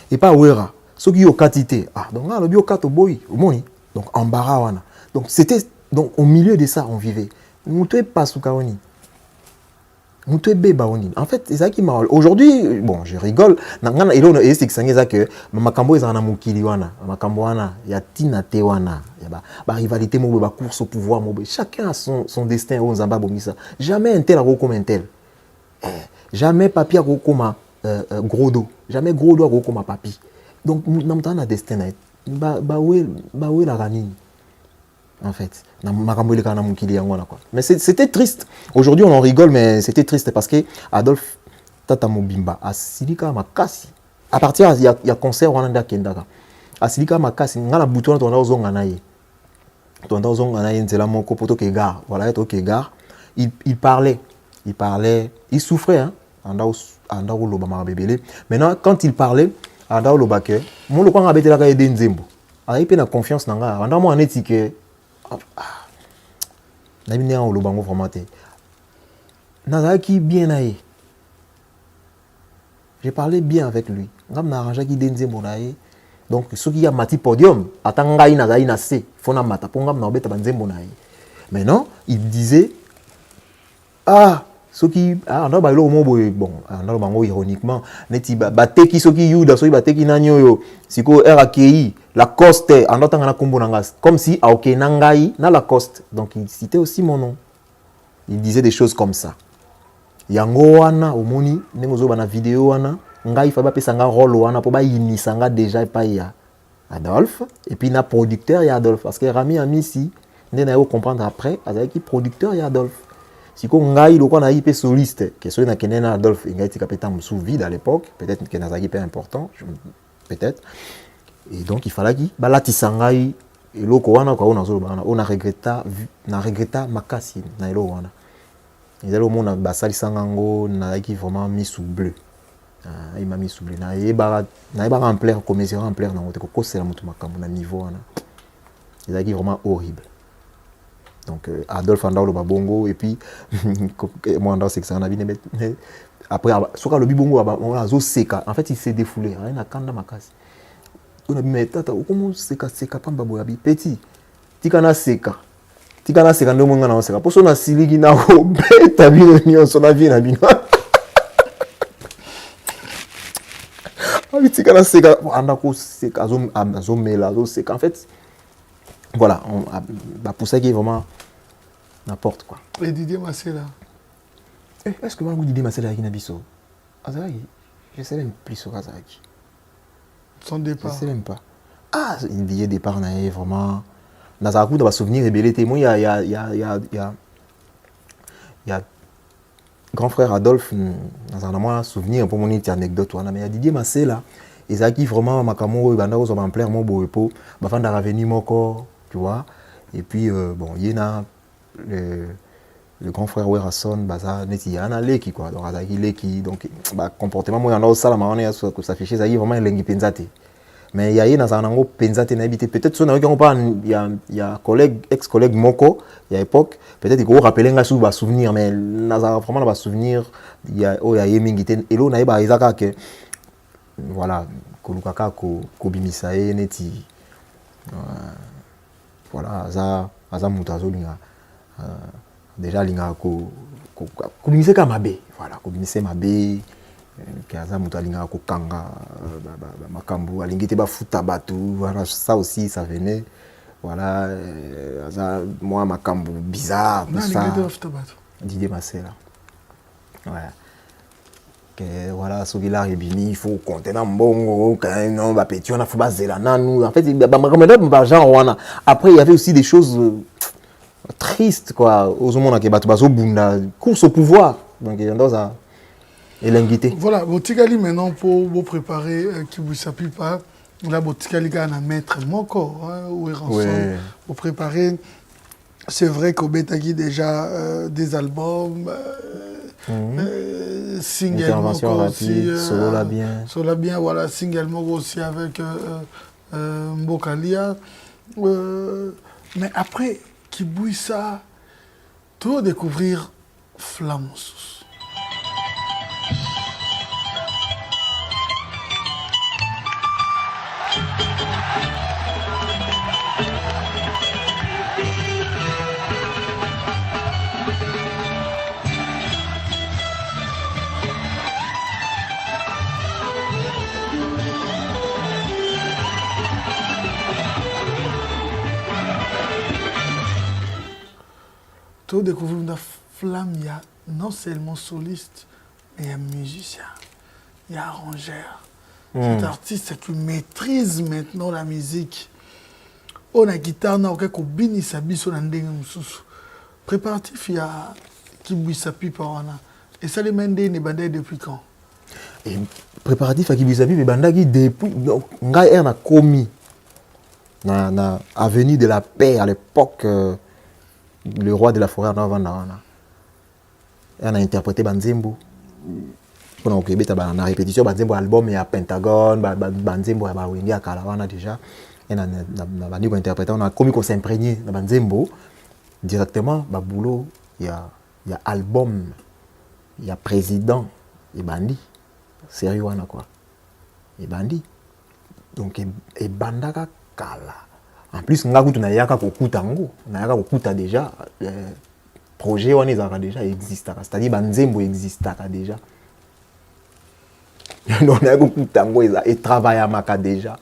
Et pas Wera, ceux qui ont katité. Donc là, le bio kato boy, moni. Donc embarras wana. Donc c'était donc au milieu de ça on vivait. Mouté pas soukaoni. Mouté beba oni. En fait, c'est ça qui m'a aujourd'hui, bon, je rigole. Nangana ilo no esik sangeza que makambo ezana mukili wana, makambo wana ya tina te wana. Ba rivalité mo ba course au pouvoir mo. Chacun a son destin au Zamba bomisa. Jamais un tel a comme un tel. Jamais papier a comme gros dos. Jamais gros dos a comme papier. Donc, nous avons un destin. Où est la ranine? En fait. Mais c'était triste. Aujourd'hui, on en rigole, mais c'était triste parce que Adolphe Tata Mobimba, à Silika Makasi, à partir il y a concert Rwanda Kendaka. À Silika Makasi, on a la bouton de ton zonganaye. Ton zonganaye, c'est la mon copoto qui gare. Voilà, qui gare. Il parlait. Il souffrait, hein. Maintenant, quand il parlait, Andao Lobake, mon le a la caille d'Enzembo. Il a confiance dans la Andao en éthique. N'a pas le bango formaté. N'a qui bien aïe. J'ai parlé bien avec lui. N'a arrangé qui d'Enzembo naïe. Donc, ceux qui a mati podium, attendez n'a pas assez. Faut na mata pour n'a pas d'Enzembo naïe. Maintenant, il disait ceux qui on a bailo mo bon on a bango ironiquement neti bateki ceux qui yuda ceux qui bateki nanyo yo siko RAKI la coste en autant na kombo nangas comme si a OK nangai na la coste donc il citait aussi mon nom il disait des choses comme ça yango wana omoni nengozo bana vidéo wana ngai fa ba pesa nga rôle wana po ba yinisa nga déjà pas ya Adolphe et puis na producteur ya Adolphe parce que Rami Amisi ne na yo comprendre après azaki producteur ya Adolphe siko ngai loko na IP soliste que so na kenena Adolphe ngai tika peta sous vide à l'époque peut-être que nazaki pas important peut-être et donc il fallait ki balatisa ngai eloko wana kwa ona zolo bana ona regretta makasi na eloko wana ezalo mona basali sangango nazaki vraiment mis sous bleu. Il m'a mis sous bleu. Il m'a rempli comme il rempli dans mon côté. C'est la niveau. Il a vraiment horrible. Donc Adolphe Andao le babongo et puis moi Andao c'est que ça en a bien mais après soit le bibongo on a zo seka. En fait il s'est défoulé. Rien à kanda makasi. On a mis tata comment seka pamba boyabi petit. Tikana seka. Tikana seka ndo monga na seka. Poso na siligi na o beta bino ni on a bien abino. En fait, voilà, pour ça qui est vraiment n'importe quoi. Et Didier Massela. Est-ce que moi, Didier Massela est Nabiso? Je sais même plus sur Azaraki. Son départ. Je sais même pas. Ah, Didier départ, vraiment. Dans un coup, dans un souvenir ébélé, moi, il y a grand frère Adolphe, dans un souvenir pour mon anecdote, mais il y a Didier Massela, et ça qui vraiment Makamo, il y a un plein mot beau pour faire revenir mon corps, tu vois. Et puis bon, il y a le grand frère Werrason, baza neti yana leki quoi, donc azaki leki, donc comportement moi en ça la marone que ça fait chez ça vraiment lengi penzate. Mais il y a dans un ango penzate na habité peut-être son on pas il y a collègue ex-collègue Moko il y a époque peut-être il rappeler nga sou ba souvenir mais na vraiment ba souvenir il y a yemingite elo na ba izaka que voilà kolukaka ko bimisae neti voilà za mutazo linga déjà linga ko bimise ka mabe voilà ko bimise mabe kaza mutu alinga ko kanga makambu alingite ba futa batu voilà ça aussi ça venait voilà moi makambu bizarre tout ça Didier Massela voilà que voilà Sogila Rebini il faut compter dans mbongo quand non ba petit on a faut bazela nanu en fait ba makambu ba genre wana après il y avait aussi des choses tristes quoi aux monde que batu bazo bunda course au pouvoir donc il y a dans ça. Et l'invité. Voilà, Botikali maintenant pour vous préparer qui vous s'appuie pas. Là, Botikali a un maître Moko, ou Ransom. Pour préparer, c'est vrai qu'au Betagi déjà des albums, single intervention Moko rapide, aussi, solo la bien. Solo la bien, voilà, single Moko aussi avec Mbokalia. Mais après, qui bouille ça, tout découvrir Flamoussous. Tout découvrir une flamme, il y a non seulement soliste, mais il y a musicien, il y a arrangeur. Cet artiste qui maîtrise maintenant la musique. On a guitare, on a quelque bini sabi sur l'andeng mususu. Préparatif, il y a qui bouille sa pipe et ça les mène des bandés depuis quand? Et préparatif à qui bouille sa pipe et bandagi depuis ngai on a commis na avenue de la Paix à l'époque. Le roi de la forêt on a interprété Banzembo on a répétition Banzembo album et à Pentagone Banzembo à Wengi à Kalawana déjà et on a interprété on a commis qu'on s'imprégner dans Banzembo directement boulot il y a album il y a président et bandi sérieux on a quoi et bandi donc et bandaka kala. En plus, on a déjà projet on déjà existe, c'est-à-dire Banzembo existe déjà. On a beaucoup de tango et travail à Maka déjà.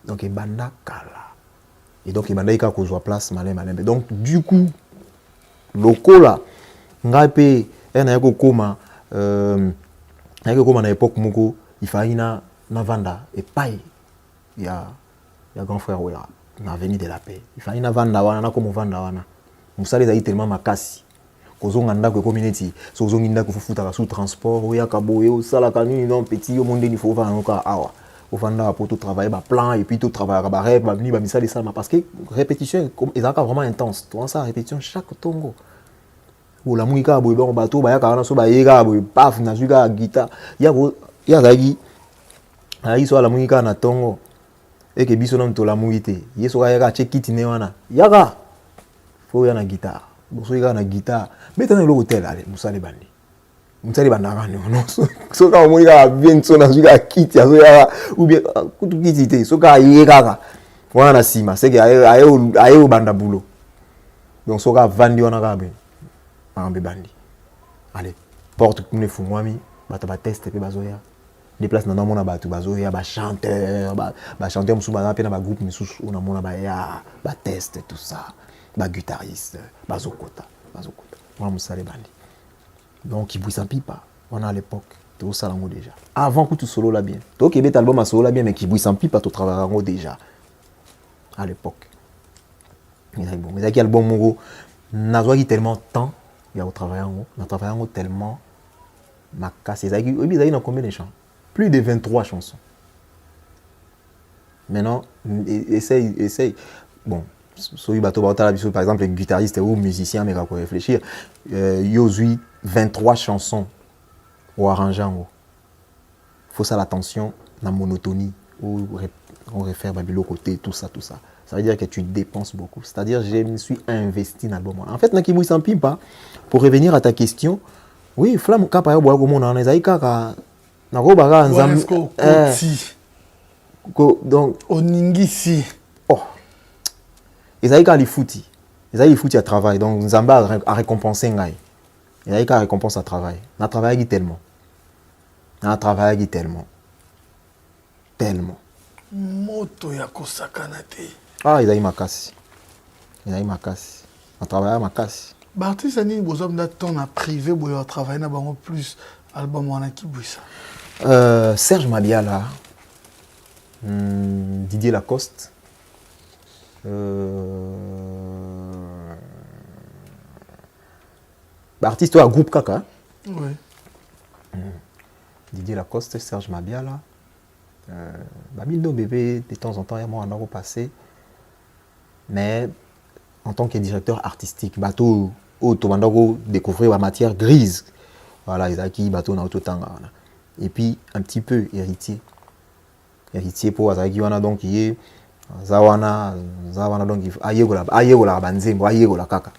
Donc il banda kala. Et donc il banda ika ko joie place malin. Donc du coup loko là ngape na yako koma ayeke koma na époque moko il fallait na vanda epai ya grand frère Wera na avenue de la paix il fallait na vanda wana na komo vanda wana mosala ezali tellement makasi kozonga ndako ekomi neti so ozongi ndako fofutaka sous transport oyaka boye osalaka nini non petit yo mondeni fo ovanda noka awa ovanda po totravaille baplan et puis totravaillaka barep bamini bamisala esalama parce que répétition ezalaka vraiment intense toansa répétition chaque tongo olamuki kaka boye bango bato bayaka wana so baye kaka boye paf nazwi kaka guitare ye azalaki so alamuki kaka na tongo eke biso nano tolamuki te ye soki ayaka atie kiti ne wana yaka fo oya na guitare bosoki kaka na guitare betana eloko tele ale mosala ebandi mosala ebandaka niono soki kaka omoni kaka bien so nazwi kaka kiti azoyaka ubie kutu kiti te soki kaka ye kaka wana na nsima seke aye obanda bulo donc soki avandi wana kaka be makambo ebandi ale porte kuna efungwami bato bateste mpe bazoya déplace na namona bato bazoya bachanteur mosusu baza mpe na bagroupe misusu oyo namona baya bateste tout ça baguitariste bazokota wana mosala ebandi donc kibwisa mpipa wana à l'époque tozosala yango déjà avant kutu solola bien tokebeta album asolola bien mais kibwisa mpipa totravaillaka yango déjà à l'époque ezalaki album moko nazwaki tellement temps ya kotravaille yango natravaille yango tellement makasi ezalaki na combien de chants plus de 23 chansons maintenant essaye bon soki bato baotala biso par exemple guitariste ou musicien mais kako réfléchir yo zwi 23 chansons au arrange yango faut ça l'attention na monotonie ou on réfère babilo côté tout ça ça veut dire que tu dépenses beaucoup c'est-à-dire je me suis investi dans l'album en fait na kibwisa mpipa pour revenir à ta question oui flamme kapa yo boya komona na ezali kaka nakobaka nzambe donc oningisi ezali kaka lifuti ya travail donc nzambe a récompensé ngai ezali kaka récompense à travail natravaillaki tellement moto ya kosakana te ezali makasi natravaillaka makasi baartiste nini bozwa mda ton na privé boye batravaille na bango plus album wana kibwisa Serge Mabiala Didier Lacoste artiste à groupe kaka oui. Didier Lacoste, Serge Mabiala Babindo bébé de temps en temps il y a moi en passé mais en tant que directeur artistique bateau auto découvrir la matière grise voilà ils acquis bateau na auto-tanga et puis un petit peu héritier pour azaki wana donc yé zawana donc ayekola banzembo ayekola kaka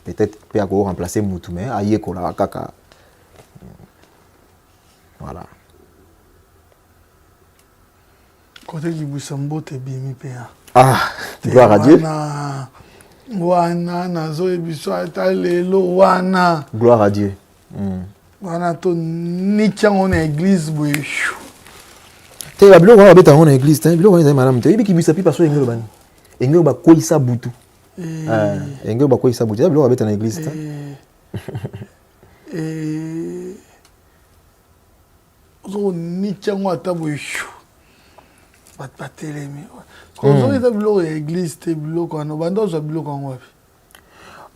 peut-être peut ako remplacer mutu mais ayekola kaka voilà côté kibwisa mbote bimi pe gloire à Dieu wana nazoyebiso ata lelo wana gloire à Dieu wana to nichango na église boye te babilo wana babeta ngo na église te bilo wana ezali malamu te oyebi kibwisa mpipa so engelo bani engelo bakweyisa butu engelo bakweyisa butu bilo babeta na église te ozo nichango ata boye bato batelemi kozongi eza biloko ya église te biloko wana obanda ozwa biloko yango wapi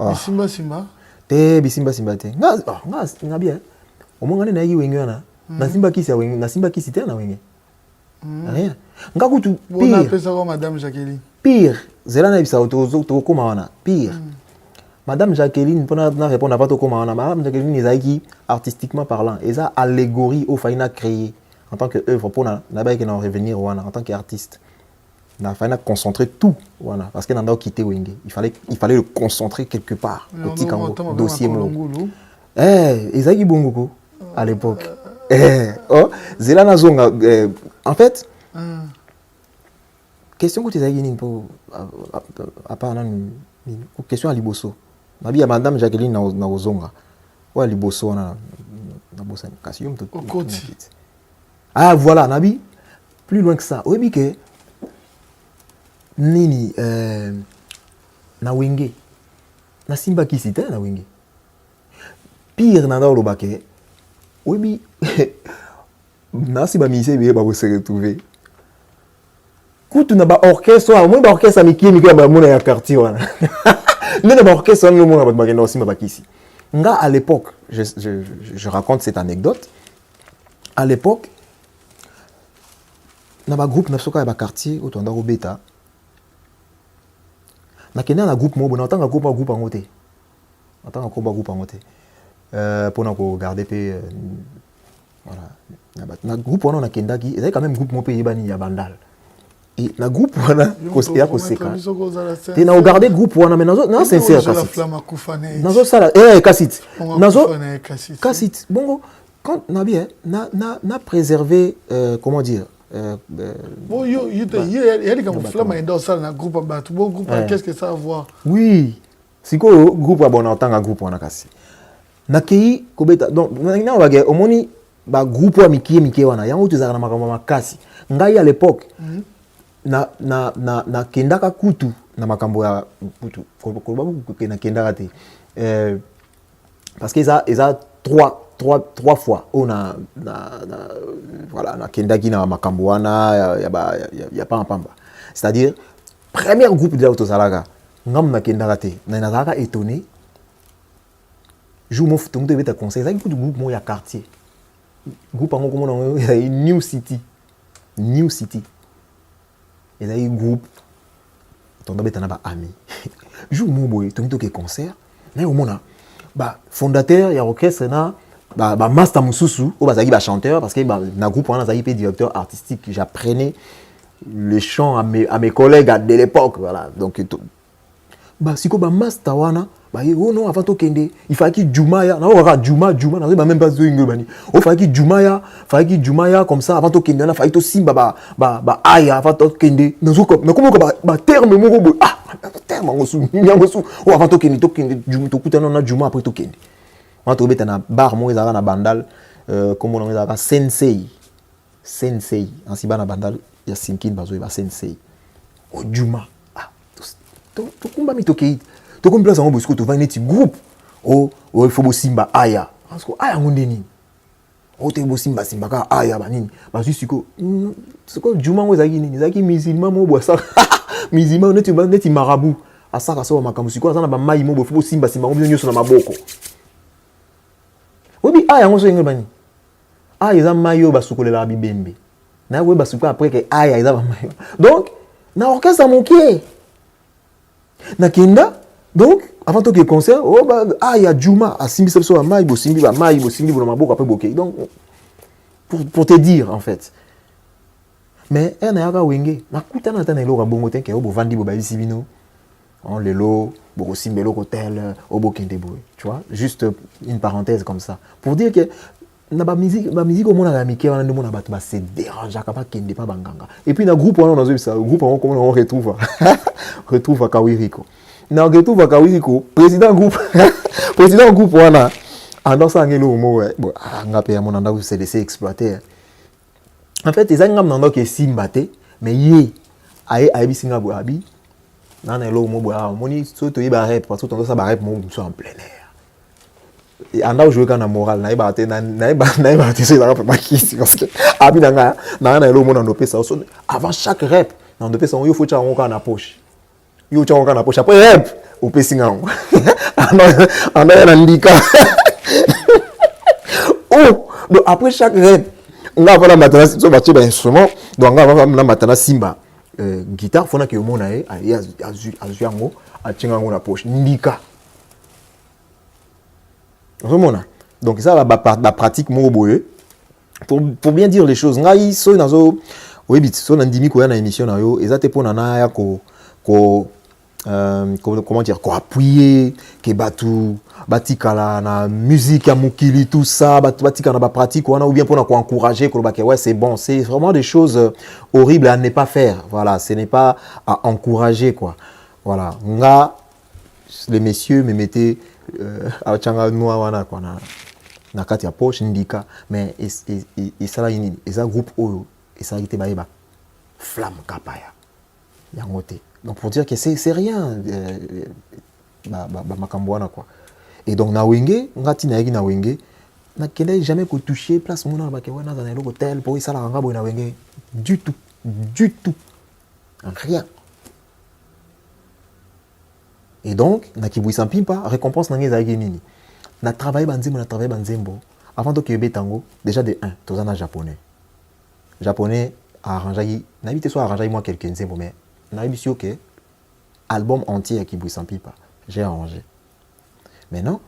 bisimbasimba te bisimbasimba te nga bien omongani nayaki wenge wana nasimba kisi te na wenge rien nga kutu apesaka madame Jacqueline pire zela nayebisaka tokokóma wana pire madame Jacqueline mpona na répondre ava tokóma wana madame Jacqueline ezalaki artistiquement parlant eza allégorie oyo fai na créer en tant que œuvre mpona nabayaki na revenir wana en tant qu'artiste fai na concentrer tout wana parce que nanda quitter wenge il fallait le concentrer quelque part otika ngo dossier mo ezalaki bongo ko à l'époque zela nazonga en fait question kuti ezalaki nini mpo apa nani question ya liboso nabi ya madame Jacqueline na ozonga oya liboso wana nabosa kasi yo mto voilà nabi plus loin que ça oyebi ke nini na wenge nasimbaki si te na wenge pire nanda oloba ke oui nasi ba musicien be ba se retrouver kutu na ba orchestre moi ba orchestre miki ba mona ya quartier wana nena ba orchestre no mona ba kenda aussi ba kisi nga à l'époque je raconte cette anecdote à l'époque na ba groupe na soka ya ba quartier otonda ko beta na kenda na groupe mo bona tanga groupe en côté attends ko ba groupe en côté pour na ko garder pe voilà na groupe wana na kenda ki ezali quand même groupe mo pe yebani ya bandal et na groupe wana ko ya ko seka te na regarder groupe wana mais na sincère nazo sala kasit nazo kasit bongo quand na bien na préserver comment dire bon yo il y a des flammes dans ça na groupe ba tout bon groupe qu'est-ce que ça a à voir oui siko groupe ba bona tanga groupe wana kasi na kei ko beta donc na ba au moni ba groupe wa mikie wana yango tuzaka na makambo makasi ngai à l'époque na kendaka kutu na makambo ya kutu ko na kendaka te parce que ça trois fois on a voilà na kendaki na makambo wana ya pamba c'est-à-dire premier groupe de autosalaka ngam na kendaka te na nazaka étonné jour mo futungu te beta conseil ça groupe mo ya quartier groupe en comment New City et là groupe ton beta na ba ami jour mo boy to ke concert na au mona ba fondateur ya orchestre na ba master mususu o bazaki ba chanteur parce que na groupe on a zaki pe directeur artistique j'apprenais le chant à mes collègues de l'époque voilà donc ba siko ba master wana ba oh non avant to kende il fallait que Jumaya na ora Juma na ba même pas zo ingo bani o fallait que Jumaya comme ça avant to kende na fallait to simba ba aya avant to kende na zo na comment ba terme mo bo terme ngosu nyangosu o avant to kende Juma to kutana na Juma après to kende on a trouvé na bar mo ezaka na bandal comme on ezaka sensei en si bana bandal ya sinkin bazo ba sensei o Juma to kumba mitokei to kumba place ngo bosco to va neti groupe o il faut bosimba aya parce que aya ngonde nini o te bosimba ka aya banini bazu siko siko Juma ngo ezaki nini ezaki musulman mo boisa musulman neti marabout asaka so makambo siko azana ba mai mo bo faut bosimba ngo nyoso na maboko obi aya ngo so ngel bani aya za mayo basukolela bibembe na we basuko après que aya za ba mayo donc na orchestre mokie na kenda donc avant tout que concert oh bah aya Juma asimbi so mai bo simbi bo na maboko après boké donc pour te dire en fait mais na yaka wenge na kutana tana eloko bongo te ke o bo vandi bo ba sibino on lelo bo simbelo hotel au bokende boy tu vois juste une parenthèse comme ça pour dire que na ba musique au monde na mike wana ndimo na bato ba se dérange ka ba kende pa banganga et puis na groupe on a ça groupe on comment on retrouve Kawiriko na retrouve Kawiriko président groupe wana ando ça ngelo mo bon ngape ya mon anda vous se laisser exploiter en fait les ngam nando ke simbate mais ye ayi bisinga bo abi nana lo mo bo moni so to yiba rap parce que to ça ba rap mo so en plein air et anda jouer kana moral na iba te na iba te c'est la rap ba kisi parce que abi nanga na lo mo na ndope ça avant chaque rap na ndope ça yo faut cha on kana poche yo cha on kana poche après rap au pesinga anda na ndika oh donc après chaque rap on va la maintenant so ba tiba instrument donc on va la maintenant simba guitare fona ke mona azuango atinga ngo na poche ndika remona donc ça va pratique mo boye pour bien dire les choses ngai so nazo oui so ndimi ko na émission na yo ezate pona na ya ko comment dire ko appuyer ke batu batikala na musique ya mukili tout ça batikala na pratique ou bien pour encourager ko ba ouais c'est bon c'est vraiment des choses horribles à ne pas faire voilà ce n'est pas à encourager quoi voilà nga les messieurs me mettaient à changa noa wana quoi na kati ya poche ndika mais et ça là et ça groupe oyo et ça été ba flamme kapaya yangote donc pour dire que c'est rien makambo wana quoi et donc na wenge ngati na yaki na wenge n'ai jamais touché place mon arbre qui est dans un hôtel pour y ça la ranga boina wenge du tout rien. Et donc na kibui sampimpa récompense na ngeza nini na travail banzembo avant de que betango déjà de 1 tozana japonais arrangé n'habite soit arrangé moi quelques nzembo mais na bisio que album entier à kibui sampimpa j'ai arrangé. Maintenant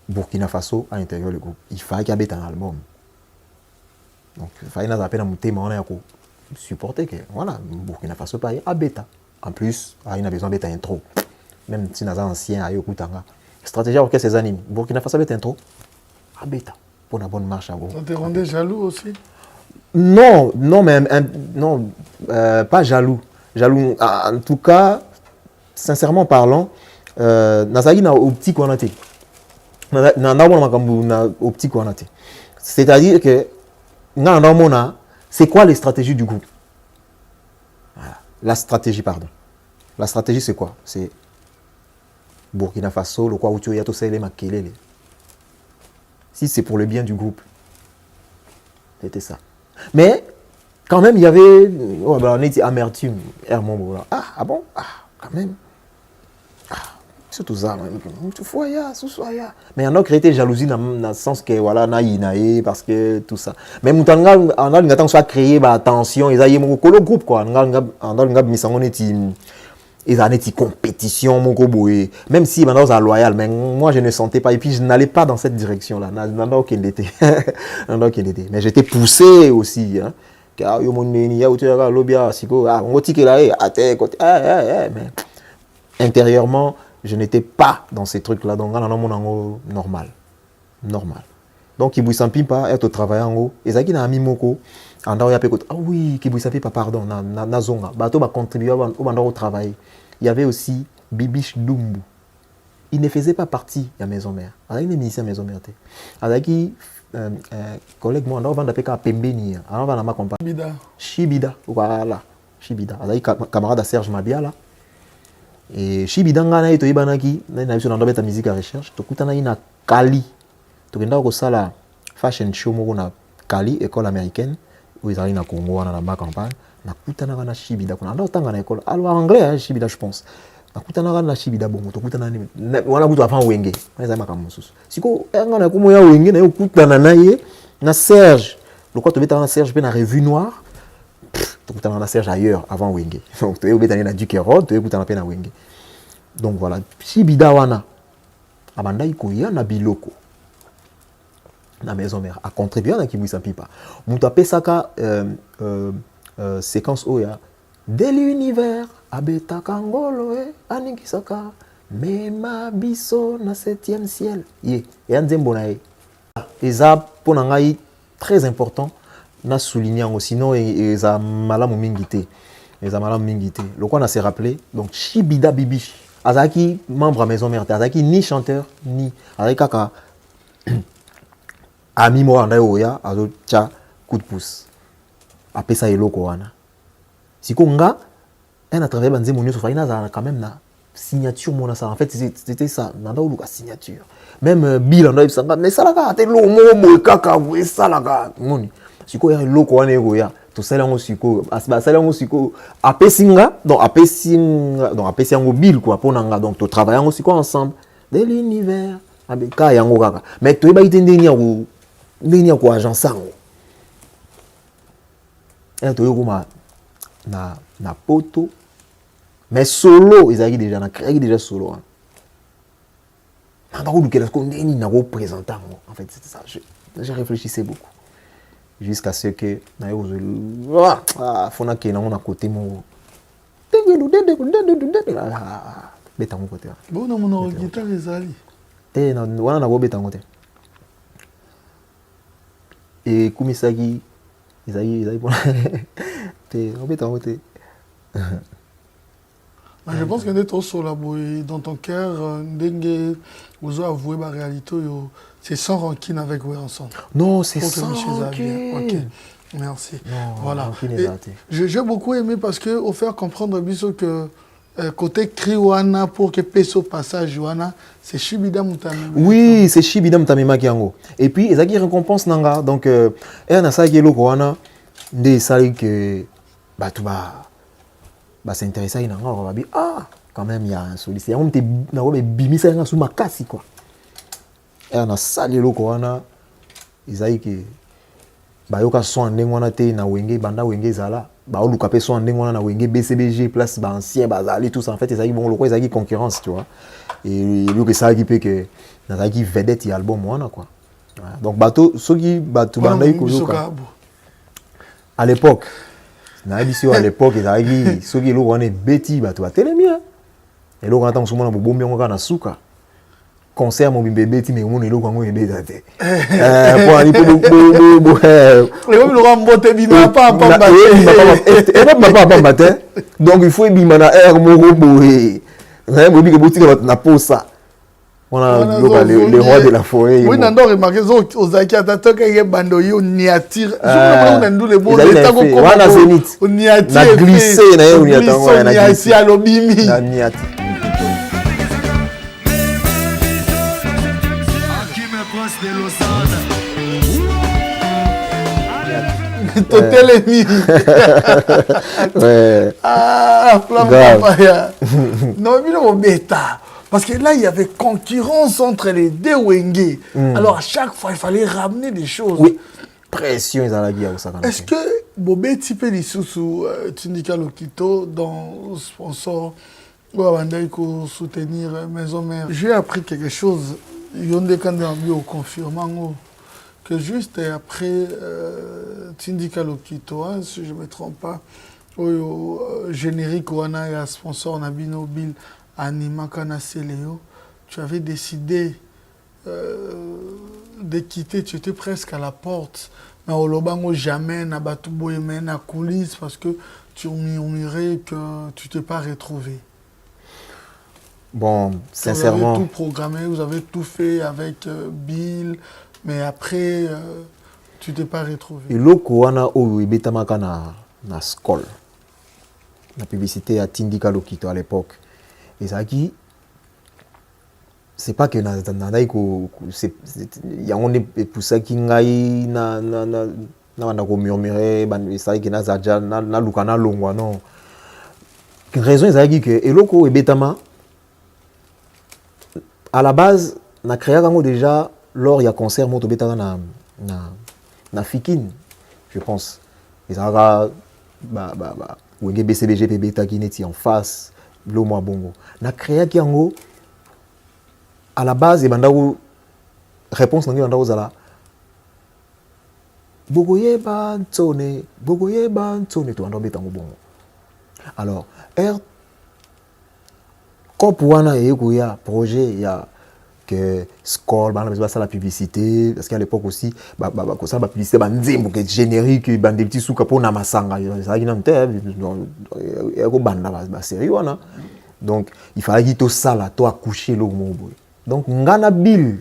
Burkina Faso à l'intérieur du groupe. Il fallait qu'il y ait un album. Donc, il fallait qu'il y ait un thème pour supporter que, voilà, Burkina Faso pas à bêta. En plus, il a besoin d'être intro. Même si nous avons ancien, il y a une stratégie pour ces animes. Burkina Faso a intro à bêta pour une bonne marche à vous. Ça te rendait jaloux aussi? Non, mais non, pas jaloux. Jaloux, en tout cas, sincèrement parlant, Nazagi n'a au petit qu'on a été. C'est-à-dire que c'est quoi les stratégies du groupe? Voilà. La stratégie, c'est quoi? C'est Burkina Faso, le quoi où tu as makelele. Si c'est pour le bien du groupe, c'était ça. Mais quand même, il y avait on était amertume. Ah bon? Ah, quand même. C'est tout ça, mais il y en a qui étaient jalousie dans le sens que voilà, parce que tout ça. Mais on a soit créé attention, ils ont le groupe quoi. Ils ont une compétition, même si maintenant c'est loyal, mais moi je ne sentais pas et puis je n'allais pas dans cette direction là. Mais j'étais poussé aussi. Hein. Car mais intérieurement je n'étais pas dans ces trucs-là, donc normal. Donc, Kibui Sampimpa est au travail en haut. Et ça qui n'a mis moko, ah oui, Kibui Sampimpa, pardon, na zonga. Bato m'a contribué au travail. Il y avait aussi Bibiche Dumbu. Il ne faisait pas partie de la maison mère. Il est ministre de la maison mère. Avec collègue moi, on va appeler Pembeni. On va m'accompagner. Shibida, voilà. Shibida. Avec camarade Serge Mabia là. Et Shibidanga na ito ibanaki na biso na ndobeta musique à recherche to kutana ina Kali to kenda ko sala fashion show moko na Kali école américaine où ils arrivent na Congo wana na campagne na kutana na Shibida kuna ndo tanga na école alors anglais Shibida je pense na kutana na Shibida bongo to kutana ni wana kutu afan wenge na maka mususu siko nga na kumo ya wenge na yo kutana na ye na Serge le quoi to beta na Serge pe na revue noire tu as Serge ailleurs avant Wenge. Donc tu es obligé d'aller Duquerod, tu es obligé d'aller Wenge. Donc voilà, Shibida wana abanda ikoya na biloko na maison mère a contribué na Kibui Sampimpa. Mutu apesaka séquence oya de l'univers abeta kangolo anikisaka mema biso na 7e ciel. Ye, ya nzembo na ye. Eza pona ngai très important. Na souligné aussi sinon ils a malamu mingité le quoi on a se rappelé donc Shibida Bibiche azaki membre à maison mère azaki ni chanteur ni azaki kaka ami mo anda oya azo cha coup de pouce apesa eloko wana siko nga un à travers banze monyo sofa ina quand même na signature mona ça en fait c'était ça nanda uluka signature même bill anda ibsanga mais ça la te lo mo kaka we ça la moni siko ya loko wana egoya to sala ngo siko asba sala ngo siko apesinga donc apesi yango bill quoi ponanga donc to travailler ngo siko ensemble de l'univers abeka yango kaka mais to eba ite ndeni ya ko agence yango et to yokuma na poto mais solo ils arrivent déjà na créé déjà solo hein nanda ko dukela ko ndeni na ko présenter en fait c'était ça j'ai réfléchissé beaucoup jusqu'à ce que fona ke na on a côté mon beta mon côté bon na mon guitare ezali te na wana na go beta ngote et kumisaki ezali pour te beta ngote. Je pense que d'être au sol dans ton cœur, vous avez avoué la réalité, c'est sans rancune avec vous ensemble. Non, c'est sans rancune. Ok, merci. Non, voilà. J'ai J'ai beaucoup aimé parce que, au faire comprendre que côté Kriwana pour que peso passage Joana, c'est Shibida Mutamema. Oui, c'est Shibida Mutamema Kiango. Et puis, ils ont qui récompense Nanga. Donc, na sa qui Wana, des salles que tout s'intéresser à Nanga, on va dire quand même il y a un sollicité. On te na on bimi ça nga sous ma casse quoi. Na salle Wana, ils ont que yoka soin ndengwana te na wenge banda wenge zala. Oluka pe soin ndengwana na wenge BCBG place ancien bazali tout ça en fait ils ont bon lokwa ils ont concurrence tu vois. Et lui que ça qui peut que dans qui vedette album wana quoi. Donc bateau ceux qui bateau banda ikoyoka. À l'époque na émission à l'époque ils ont ceux qui lokwa ne beti bateau ba telemia. Et lokwa tant souvent na bombi ngo na suka. Concert mon bébé ti mais on est là quand on est bébé pour aller pour le roi mbote bina pas donc il faut bimana air mo boé na bobi que boutique na posa on a le roi de la forêt oui n'en remarqué aux akata que bando yo niatire je on ndou le bon l'état ko wana zénith on niatire na glisser na yo niatanga na glisser à l'obimi na niatire. Totelemi. Ouais. Flamme Papaya. Non, mais non, bêta. Parce que là, il y avait concurrence entre les deux Wenge. Alors, à chaque fois, il fallait ramener des choses. Oui. Pression, ils ont la guerre. Est-ce que Bobé Tipé Lissoussou, Tindika Lokito, dans sponsor, ou Abandaïko soutenir Maison Mère, j'ai appris quelque chose. Yonde Kandambi au confirmant que juste après Tindika Lokito, si je ne me trompe pas, au générique ou un sponsor Nabino Bill Anima Kanaseleo, tu avais décidé de quitter, tu étais presque à la porte. Mais au Lobango jamais n'a battu boyemé na coulisses parce que tu murmurais que tu t'es pas retrouvé. Bon, sincèrement. Vous avez tout programmé, vous avez tout fait avec Bill, mais après, tu t'es pas retrouvé. Et loko wana oyo ebetamaka na Skol. La publicité à Tindika Lokito à l'époque. Et ça qui c'est pas que il y a on est pour ça qui ngai na ko murmurer ça qui na zaja na lukana longwa non. Raison ça qui que eloko ebetama à la base na créé déjà lors il y a concert moto betaka na Fikine je pense et ça va wenge BCBG beta qui neti en face lo mwa bongo na créé ki yango à la base et bandako réponse nangi bandako zala bogoye ba ntone to ando betango bongo alors quand pour wana ya projet il y a que Skol ça la publicité parce qu'à l'époque aussi ça la publicité banzembo que générique bande petit souka pour na masanga ça qui n'a pas sérieux wana donc il fallait qu'il to sala to accoucher le mot donc ngana Bill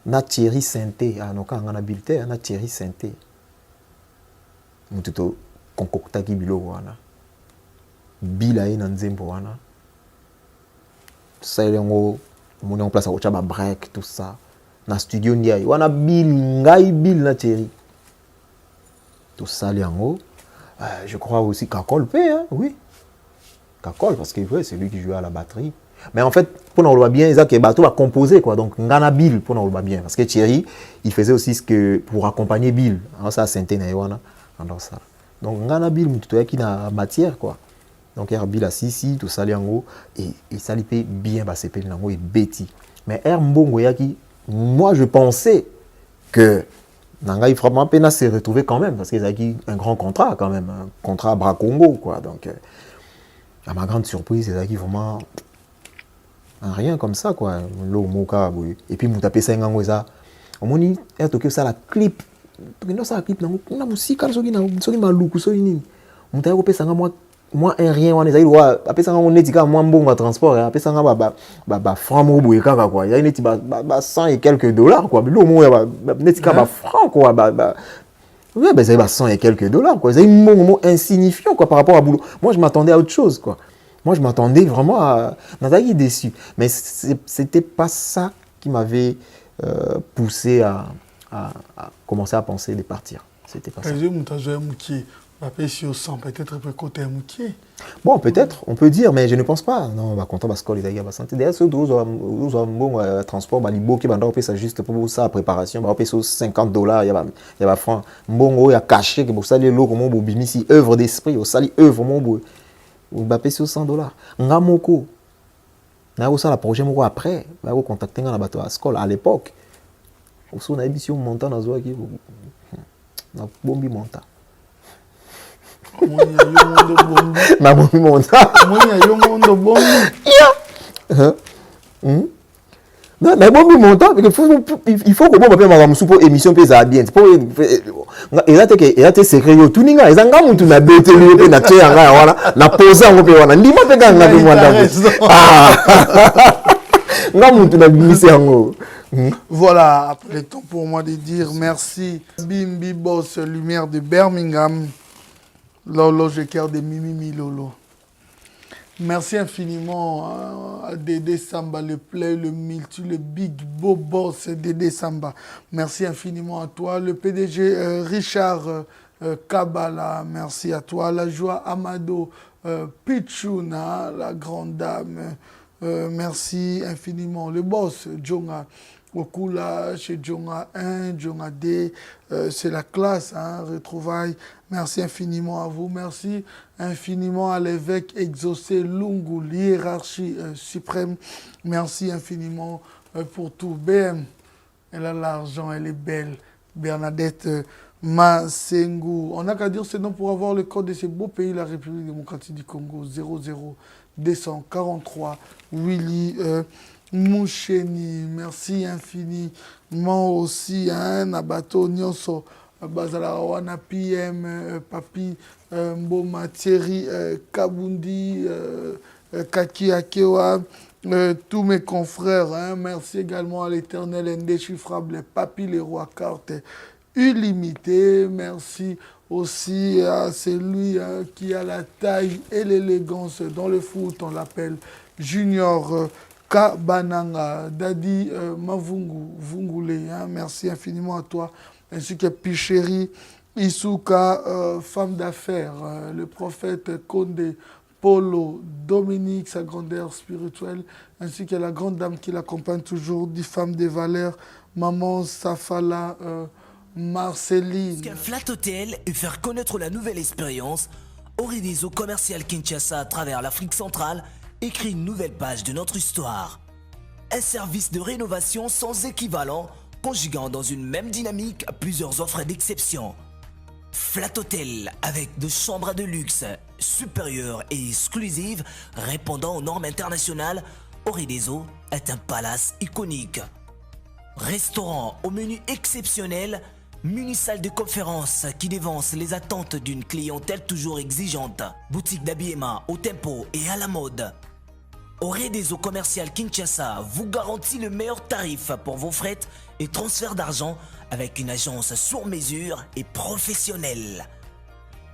na Thierry Sainté anoka ngana Bill te na Thierry Sainté mututo concocta ki bilo wana Bill a ina nzembo wana ça yango mon en place à Ochaba break tout ça na studio ndiaye wana Bill na Thierry tout ça yango je crois aussi Kakol P hein oui Kakol parce que ouais, c'est lui qui jouait à la batterie mais en fait pour nous le bien Isaac et bateau va composer quoi donc ngana Bill pour nous le bien parce que Thierry il faisait aussi ce que pour accompagner Bill alors ça Sainté na wana alors ça donc ngana Bill mututo qui na matière quoi. Donc il y a Bill Assisi, tout ça liango et ça lui paye bien bah c'est payé nango et Betty. Mais Mbongo yaki moi je pensais que Nanga il vraiment peine à se retrouver quand même parce qu'ils a eu un grand contrat quand même, un contrat à Bras-Congo quoi. Donc à ma grande surprise, c'est qui vraiment rien comme ça quoi. Et puis Moutapé Sengango ça on m'a dit que ça la clip. Non ça la clip nango na musique soki maluku soki nini. Moutapé ko pesa moi un rien on est ouais après ça on netika moi bon à transport après ça ba franc mo boye kaka quoi il y a neti ba 100 et quelques dollars quoi le mo netika ba franc quoi ouais ben c'est ba 100 et quelques dollars quoi c'est un mot insignifiant quoi par rapport à boulot moi je m'attendais à autre chose quoi Moi, je m'attendais vraiment à... Nathalie déçu. Mais c'était pas ça qui m'avait poussé à commencer à penser de partir. C'était pas ça. Bon, peut-être, on peut dire, mais je ne pense pas. Non, bah, content, parce que les gars, santé. D'ailleurs, c'est un bon transport, bah, libo, qui va payer ça juste pour ça, préparation, bah, payer $50, il y a francs. Bon, il y a caché, que pour ça, les lots, comme on bimi, si œuvre d'esprit, au sali œuvre, mon beau. On va payer $100. Ngamoko. N'a pas ça la projet, moi, après, va contacter un bateau à l'école, à l'époque. On a émission montant dans Zoa qui na bombi monta. Na bombi monta. Non, mais bombi monta, il faut que bon papier ma soupo émission pe za bien. Pour et là te secret yo tuninga ezanga muntu na beteli pe na tshanga wala na posa ngo pe wana ndima pe kanga pe mwanda. Nga muntu na bimisi yango. Voilà, après le temps pour moi de dire merci. Bimbi Boss Lumière de Birmingham, l'horloge cœur de Mimi Lolo. Merci infiniment à Dédé Samba, le play, le multi, le big beau boss Dédé Samba. Merci infiniment à toi, le PDG Richard Kabala. Merci à toi, la joie Amado Pichuna, la grande dame. Merci infiniment, le boss Djonga. Okula, chez Djonga 1, Djonga 2, c'est la classe, hein, retrouvailles. Merci infiniment à vous. Merci infiniment à l'évêque exaucé Lungu, l'hiérarchie suprême. Merci infiniment pour tout. BM, elle a l'argent, elle est belle. Bernadette Masengu. On n'a qu'à dire ce nom pour avoir le code de ce beau pays, la République démocratique du Congo. 00243 Willy Moucheni. Merci infiniment aussi. Nabato Nyonso. Bazala Wana PM, Papi Mboma Thierry Kabundi, Kaki Akewa, tous mes confrères. Merci également à l'éternel indéchiffrable Papi les rois cartes illimité. Merci aussi à celui qui a la taille et l'élégance dans le foot. On l'appelle Junior Kabananga, Dadi Mavungu, Vungule. Merci infiniment à toi. Ainsi que Picheri, Isuka, femme d'affaires, le prophète Condé, Polo, Dominique, sa grandeur spirituelle, ainsi que la grande dame qui l'accompagne toujours, 10 femmes de valeur, Maman Safala, Marceline. Qu'un flat hôtel et faire connaître la nouvelle expérience, Orideso Commercial Kinshasa à travers l'Afrique centrale écrit une nouvelle page de notre histoire. Un service de rénovation sans équivalent, conjuguant dans une même dynamique plusieurs offres d'exception. Flat Hotel avec de chambres de luxe supérieures et exclusives répondant aux normes internationales, Orideso est un palace iconique. Restaurant au menu exceptionnel, muni salle de conférence qui dévance les attentes d'une clientèle toujours exigeante. Boutique d'habillement au tempo et à la mode. Orideso Commercial Kinshasa vous garantit le meilleur tarif pour vos frais et transferts d'argent avec une agence sur mesure et professionnelle.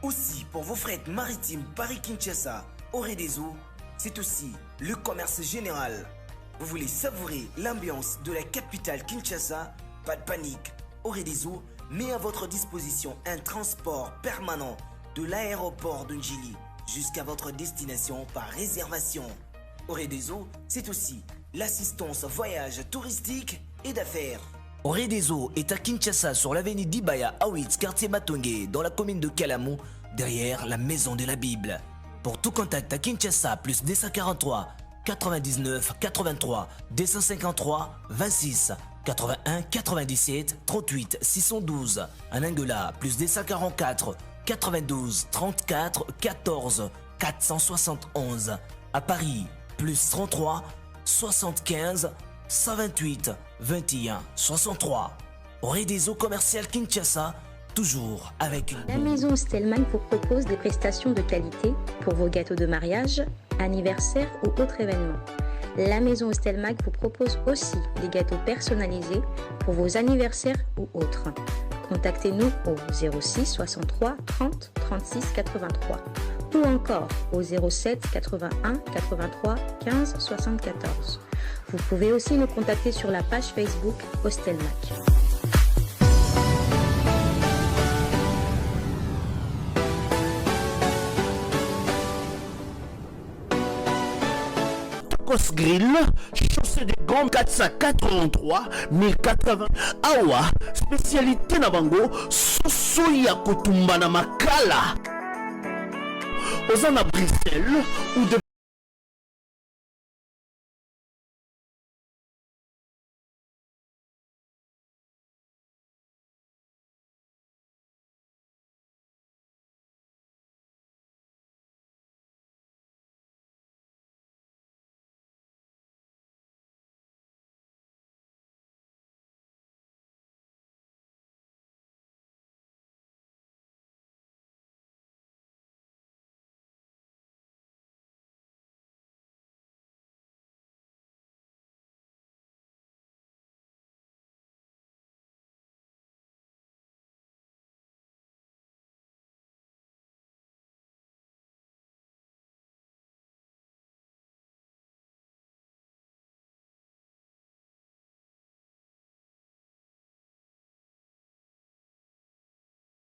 Aussi, pour vos frais maritimes Paris-Kinshasa, Orideso, c'est aussi le commerce général. Vous voulez savourer l'ambiance de la capitale Kinshasa? Pas de panique. Orideso met à votre disposition un transport permanent de l'aéroport de Njili jusqu'à votre destination par réservation. Orideso, c'est aussi l'assistance voyage touristique et d'affaires. Orideso est à Kinshasa sur l'avenue d'Ibaya, Awitz, quartier Matongé, dans la commune de Kalamou, derrière la maison de la Bible. Pour tout contact à Kinshasa, plus 243 99 83 253 26 81 97 38 612. En Angola, plus 244 92 34 14 471. À Paris, plus 33 75 128 21 63. Orideso Commercial Kinshasa, toujours avec une... La maison Stelman vous propose des prestations de qualité pour vos gâteaux de mariage, anniversaire ou autres événements. La maison Stelmag vous propose aussi des gâteaux personnalisés pour vos anniversaires ou autres. Contactez-nous au 06 63 30 36 83 ou encore au 07 81 83 15 74. Vous pouvez aussi nous contacter sur la page Facebook Hostelmac. Grill, chaussée de gomme 483 1080. Awa, spécialité na bango, soso ya kotumba na makala. Ozana Bruxelles ou de